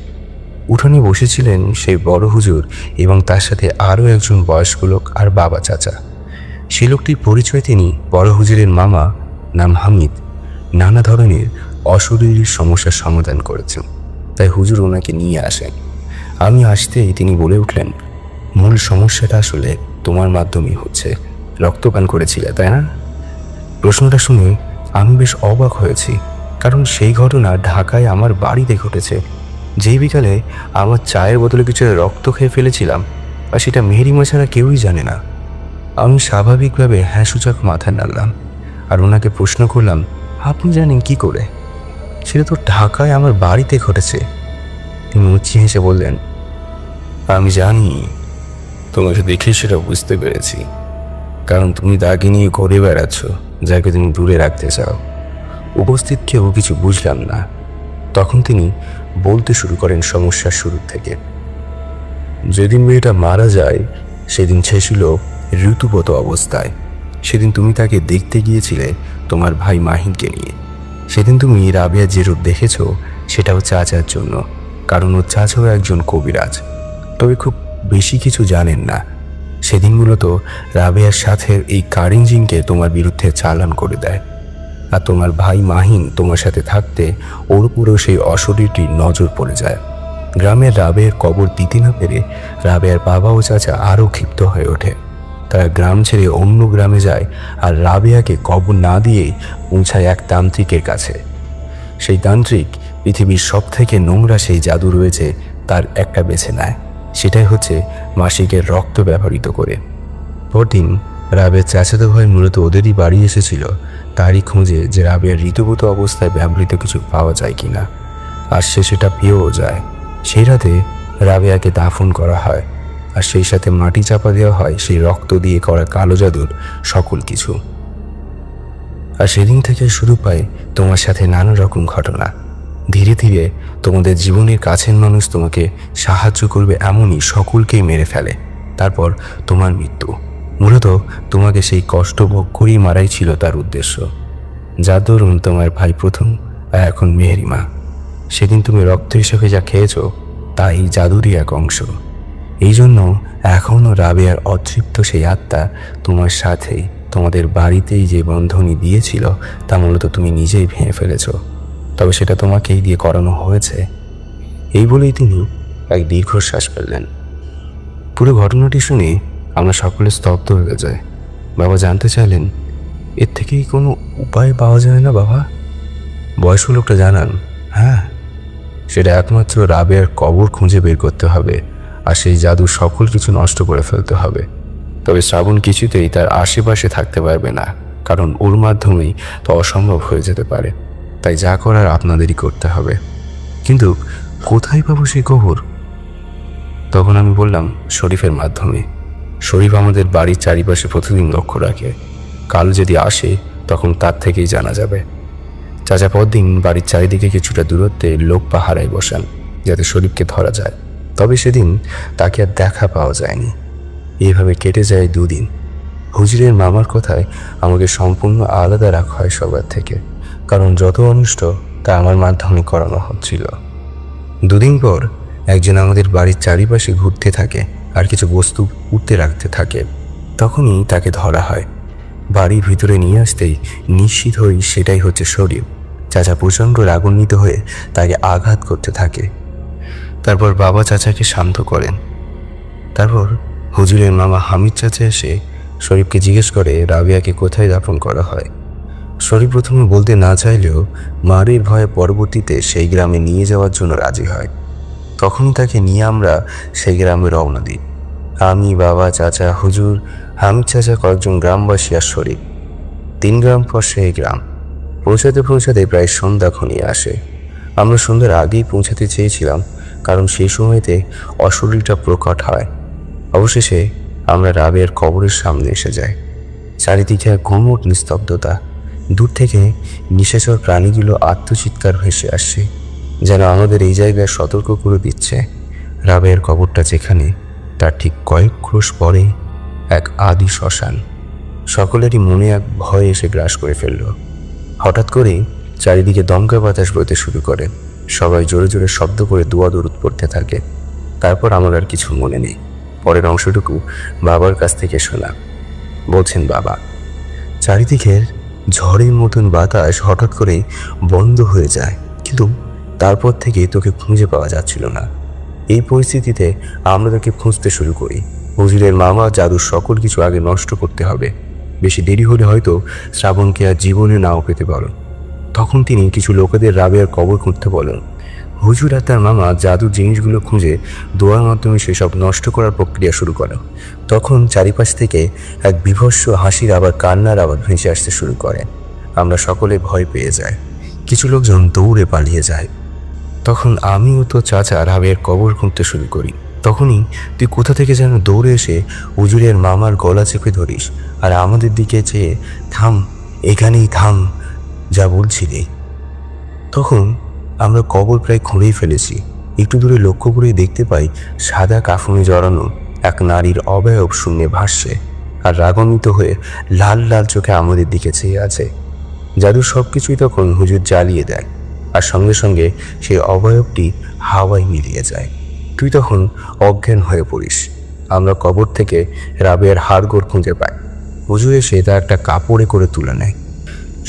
উঠোনে বসেছিলেন সেই বড় হুজুর এবং তার সাথে আরও একজন বয়স্ক লোক আর বাবা চাচা। সেই লোকটির পরিচয় তিনি বড় হুজুরের মামা, নাম হামিদ, নানা ধরনের অশরীরী সমস্যার সমাধান করেছেন, তাই হুজুর ওনাকে নিয়ে আসেন। আমি আসতেই তিনি বলে উঠলেন, মূল সমস্যাটা আসলে তোমার মাধ্যমেই হচ্ছে। রক্তপান করেছিলে, তাই না? প্রশ্নটা শুনে আমি বেশ অবাক হয়েছি, কারণ সেই ঘটনা ঢাকায় আমার বাড়িতে ঘটেছে। যেই বিকালে আমার চায়ের বোতলে কিছু রক্ত খেয়ে ফেলেছিলাম, আর সেটা মেহেরিমা ছাড়া কেউই জানে না। আমি স্বাভাবিকভাবে হ্যাঁ সূচক মাথা নাড়লাম আর ওনাকে প্রশ্ন করলাম, আপনি জানেন কি করে? সেটা তো ঢাকায় আমার বাড়িতে ঘটেছে। তিনি মুচকি হেসে বললেন, আমি জানি, তোমাকে দেখে সেটা বুঝতে পেরেছি, কারণ তুমি তাকে নিয়ে ঘুরে বেড়াচ্ছ যাকে তুমি দূরে রাখতে চাও। উপস্থিত কেউ কিছু বুঝলাম না। তখন তিনি বলতে শুরু করেন সমস্যার শুরু থেকে। যেদিন মেয়েটা মারা যায় সেদিন সে ছিল ঋতুগত অবস্থায়। সেদিন তুমি তাকে দেখতে গিয়েছিলে তোমার ভাই মাহিনকে নিয়ে। সেদিন তুমি রাবেয়া যে রূপ দেখেছ সেটাও চাচার জন্য, কারণ ওর চাচাও একজন কবিরাজ, তবে খুব বেশি কিছু জানেন না। সেদিন মূলত রাবেয়ার সাথে এই কারিঞ্জিনকে তোমার বিরুদ্ধে চালান করে দেয়, আর তোমার ভাই মাহিন তোমার সাথে থাকতে ওর উপরেও সেই অশরীরটি নজর পড়ে যায়। গ্রামের রাবেয়ার কবর দিতে না পেরে রাবেয়ার বাবা ও চাচা আরও ক্ষিপ্ত হয়ে ওঠে। তারা গ্রাম ছেড়ে অন্য গ্রামে যায় আর রাবেয়াকে কবর না দিয়েই পৌঁছায় এক তান্ত্রিকের কাছে। সেই তান্ত্রিক পৃথিবীর সব থেকে নোংরা সেই জাদু রয়েছে তার একটা বেছে নেয়, সেটাই হচ্ছে মাসিকের রক্ত ব্যবহৃত করে। পরদিন রাবেয়ার চাচাতো ভাই মূলত ওদেরই বাড়ি এসেছিল তারই খোঁজে যে রাবেয়ার ঋতুগত অবস্থায় ব্যবহৃত কিছু পাওয়া যায় কিনা, আর সে সেটা পেয়েও যায়। সেই রাতে রাবেয়াকে দাফন করা হয়, আর সেই সাথে মাটি চাপা দেওয়া হয় সেই রক্ত দিয়ে করা কালো জাদুর সকল কিছু। আর সেদিন থেকে শুরু পায় তোমার সাথে নানা রকম ঘটনা। ধীরে ধীরে তোমাদের জীবনের কাছের মানুষ তোমাকে সাহায্য করবে এমনই সকলকেই মেরে ফেলে। তারপর তোমার মৃত্যু। মূলত তোমাকে সেই কষ্ট ভোগ করেই মারাই ছিল তার উদ্দেশ্য। যার দরুন তোমার ভাই প্রথম আর এখন মেহেরিমা। সেদিন তুমি রক্ত হিসেবে যা খেয়েছো তা এই জাদুরই এক অংশ। এই জন্য এখনও রাবেয়ার অতৃপ্ত সেই আত্মা তোমার সাথেই তোমাদের বাড়িতেই যে বন্ধনী দিয়েছিল তা মূলত তুমি নিজেই ভেঙে ফেলেছ, তবে সেটা তোমাকেই দিয়ে করানো হয়েছে। এই বলেই তিনি এক দীর্ঘশ্বাস ফেললেন। পুরো ঘটনাটি শুনে আমরা সকলে স্তব্ধ হয়ে যায়। বাবা জানতে চাইলেন, এর থেকেই কোনো উপায় পাওয়া যায় না বাবা? বয়স্ক লোকটা জানান, হ্যাঁ, সেটা একমাত্র রাবেয়ার কবর খুঁজে বের করতে হবে, আর সেই জাদু সকল কিছু নষ্ট করে ফেলতে হবে। তবে শ্রাবণ কিছুতেই তার আশেপাশে থাকতে পারবে না, কারণ ওর মাধ্যমেই তো অসম্ভব হয়ে যেতে পারে। তাই যা করার আপনাদেরই করতে হবে। কিন্তু কোথায় পাবো সেই কবর? তখন আমি বললাম, শরীফের মাধ্যমে। শরীফ আমাদের বাড়ির চারিপাশে প্রতিদিন লক্ষ্য রাখে। কাল যদি আসে তখন তার থেকেই জানা যাবে। চাচা পরদিন বাড়ির চারিদিকে কিছুটা দূরত্বে লোক পাহারায় বসান যাতে শরীফকে ধরা যায়, তবে সেদিন তাকে আর দেখা পাওয়া যায়নি। এইভাবে কেটে যায় 2 দিন। হুজুরের মামার কথায় আমাকে সম্পূর্ণ আলাদা রাখা হয় সবার থেকে, কারণ যত অনিষ্ট তা আমার মাধ্যমে করানো হচ্ছিল। 2 দিন পর একজন আমাদের বাড়ির চারিপাশে ঘুরতে থাকে আর কিছু বস্তু উঠতে রাখতে থাকে। তখনই তাকে ধরা হয়। বাড়ির ভিতরে নিয়ে আসতেই নিশ্চিত হই সেটাই হচ্ছে শরীফ। চাচা প্রচণ্ড রাগান্বিত হয়ে তাকে আঘাত করতে থাকে। তারপর বাবা চাচাকে শান্ত করেন। তারপর হুজুরের মামা হামিদ চাচা এসে শরীফকে জিজ্ঞেস করে রাবেয়াকে কোথায় দাফন করা হয়। শরীফ প্রথমে বলতে না চাইলেও মারের ভয়ে পরবর্তীতে সেই গ্রামে নিয়ে যাওয়ার জন্য রাজি হয়। তখনই তাকে নিয়ে আমরা সেই গ্রামে রওনা দিই। আমি, বাবা, চাচা, হুজুর, হামিদ চাচা, কয়েকজন গ্রামবাসী আর শরীফ। 3 গ্রাম পর সেই গ্রাম। পৌঁছাতে প্রায় সন্ধ্যা ঘনিয়ে আসে। আমরা সন্ধ্যার আগেই পৌঁছাতে চেয়েছিলাম, কারণ সেই সময়তে অশরীরটা প্রকট হয়। অবশেষে আমরা রাবেয়ার কবরের সামনে এসে যাই। চারিদিকে এক ঘুমট নিস্তব্ধতা। দূর থেকে নিশাচর প্রাণীগুলো আত্মচিৎকার ভেসে আসছে, যেন আমাদের এই জায়গায় সতর্ক করে দিচ্ছে রাবেয়ার কবরটা যেখানে তার ঠিক কয়েক ক্রোশ পরে এক আদি শ্মশান। সকলেরই মনে এক ভয় এসে গ্রাস করে ফেলল। হঠাৎ করেই চারিদিকে দমকা বাতাস বইতে শুরু করে। সবাই জোরে জোরে শব্দ করে দোয়া দরুদ পড়তে থাকে। তারপর আমার আর কিছু মনে নেই। পরের অংশটুকু বাবার কাছ থেকে শোনা। বলছেন বাবা, চারিদিকের ঝড়ের মতন বাতাস হঠাৎ করে বন্ধ হয়ে যায়, কিন্তু তারপর থেকে তোকে খুঁজে পাওয়া যাচ্ছিল না। এই পরিস্থিতিতে আমরা তোকে খুঁজতে শুরু করি। হুজুরের মামা জাদুর সকল কিছু আগে নষ্ট করতে হবে, বেশি দেরি হলে হয়তো শ্রাবণকে আর জীবনে নাও পেতে পারো। তখন তিনি কিছু লোকেদের রাবেয়ার কবর খুঁজতে বলেন। হুজুর আর তার মামা জাদুর জিনিসগুলো খুঁজে দোয়ার মাধ্যমে সেসব নষ্ট করার প্রক্রিয়া শুরু করে। তখন চারিপাশ থেকে এক বিভৎস হাসির আবার কান্নার আবার ভেসে আসতে শুরু করে। আমরা সকলে ভয় পেয়ে যাই। কিছু লোকজন দৌড়ে পালিয়ে যায়। তখন আমি ও তো চাচা রাবেয়ার কবর খুঁজতে শুরু করি। তখনই তুই কোথা থেকে যেন দৌড়ে এসে হুজুরের মামার গলা চেপে ধরিস আর আমাদের দিকে চেয়ে থাম, এখানেই থাম যা বলছিলি। তখন আমরা কবর প্রায় খুঁড়েই ফেলেছি। একটু দূরে লক্ষ্য করে দেখতে পাই সাদা কাফনে জড়ানো এক নারীর অবয়ব শূন্যে ভাসছে আর রাগান্বিত হয়ে লাল লাল চোখে আমাদের দিকে চেয়ে আছে। জাদুর সবকিছুই তখন হুজুর জ্বালিয়ে দেয় আর সঙ্গে সঙ্গে সেই অবয়বটি হাওয়ায় মিলিয়ে যায়। তুই তখন অজ্ঞান হয়ে পড়িস। আমরা কবর থেকে রাবেয়ার হাড়গোড় খুঁজে পাই। হুজুর এসে তা একটা কাপড়ে করে তুলে নেয়।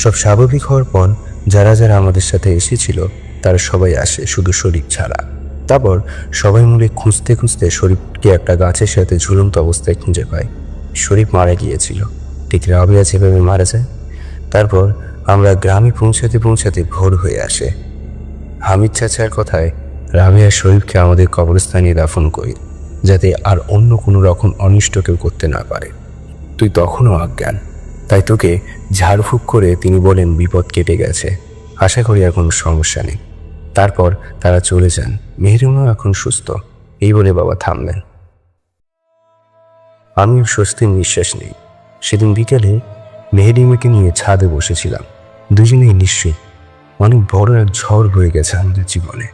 সব স্বাভাবিক হওয়ার পর যারা যারা আমাদের সাথে এসেছিল তারা সবাই আসে, শুধু শরীফ ছাড়া। তারপর সবাই মিলে খুঁজতে খুঁজতে শরীফকে একটা গাছের সাথে ঝুলন্ত অবস্থায় খুঁজে পায়। শরীফ মারা গিয়েছিল, ঠিক রাবেয়া যেভাবে মারা যায়। তারপর আমরা গ্রামে পৌঁছাতে পৌঁছাতে ভোর হয়ে আসে। হামিদ চাচার কথায় রাবেয়া শরীফকে আমাদের কবরস্থানে দাফন করি, যাতে আর অন্য কোনো রকম অনিষ্ট কেউ করতে না পারে। তুই তখনও অজ্ঞান, তাই তোকে ঝাড়ফুঁক করে তিনি বলেন বিপদ কেটে গেছে, আশা করি আর কোনো সমস্যা নেই। তারপর তারা চলে যান। মেহরিমও এখন সুস্থ, এই বলে বাবা থামলেন। আমিও স্বস্তির নিঃশ্বাস নেই। সেদিন বিকেলে মেহরিমাকে নিয়ে ছাদে বসেছিলাম। দুজনেই নিশ্চয়ই অনেক বড় এক ঝড় বয়ে গেছে আমাদের জীবনে।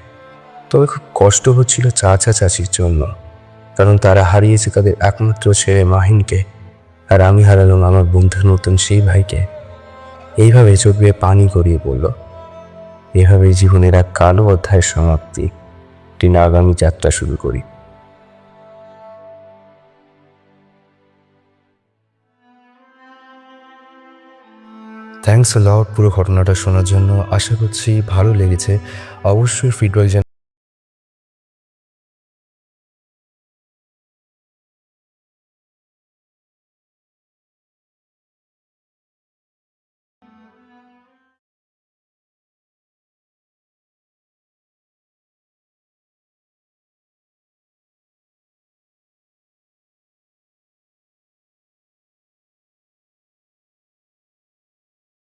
তবে খুব কষ্ট হচ্ছিল চাচা চাচির জন্য, কারণ তারা হারিয়েছে তাদের একমাত্র ছেলে মাহিনকে, আর আমি হারালাম আমার বন্ধুর মতন সেই ভাইকে। এইভাবে চোখ বেয়ে পানি গড়িয়ে পড়ল। এভাবে জীবনের এক কালো অধ্যায়ের সমাপ্তি। টিনা আগামী যাত্রা শুরু করি। থ্যাঙ্কস আ লট পুরো ঘটনাটা শোনার জন্য। আশা করছি ভালো লেগেছে। অবশ্যই ফিডব্যাক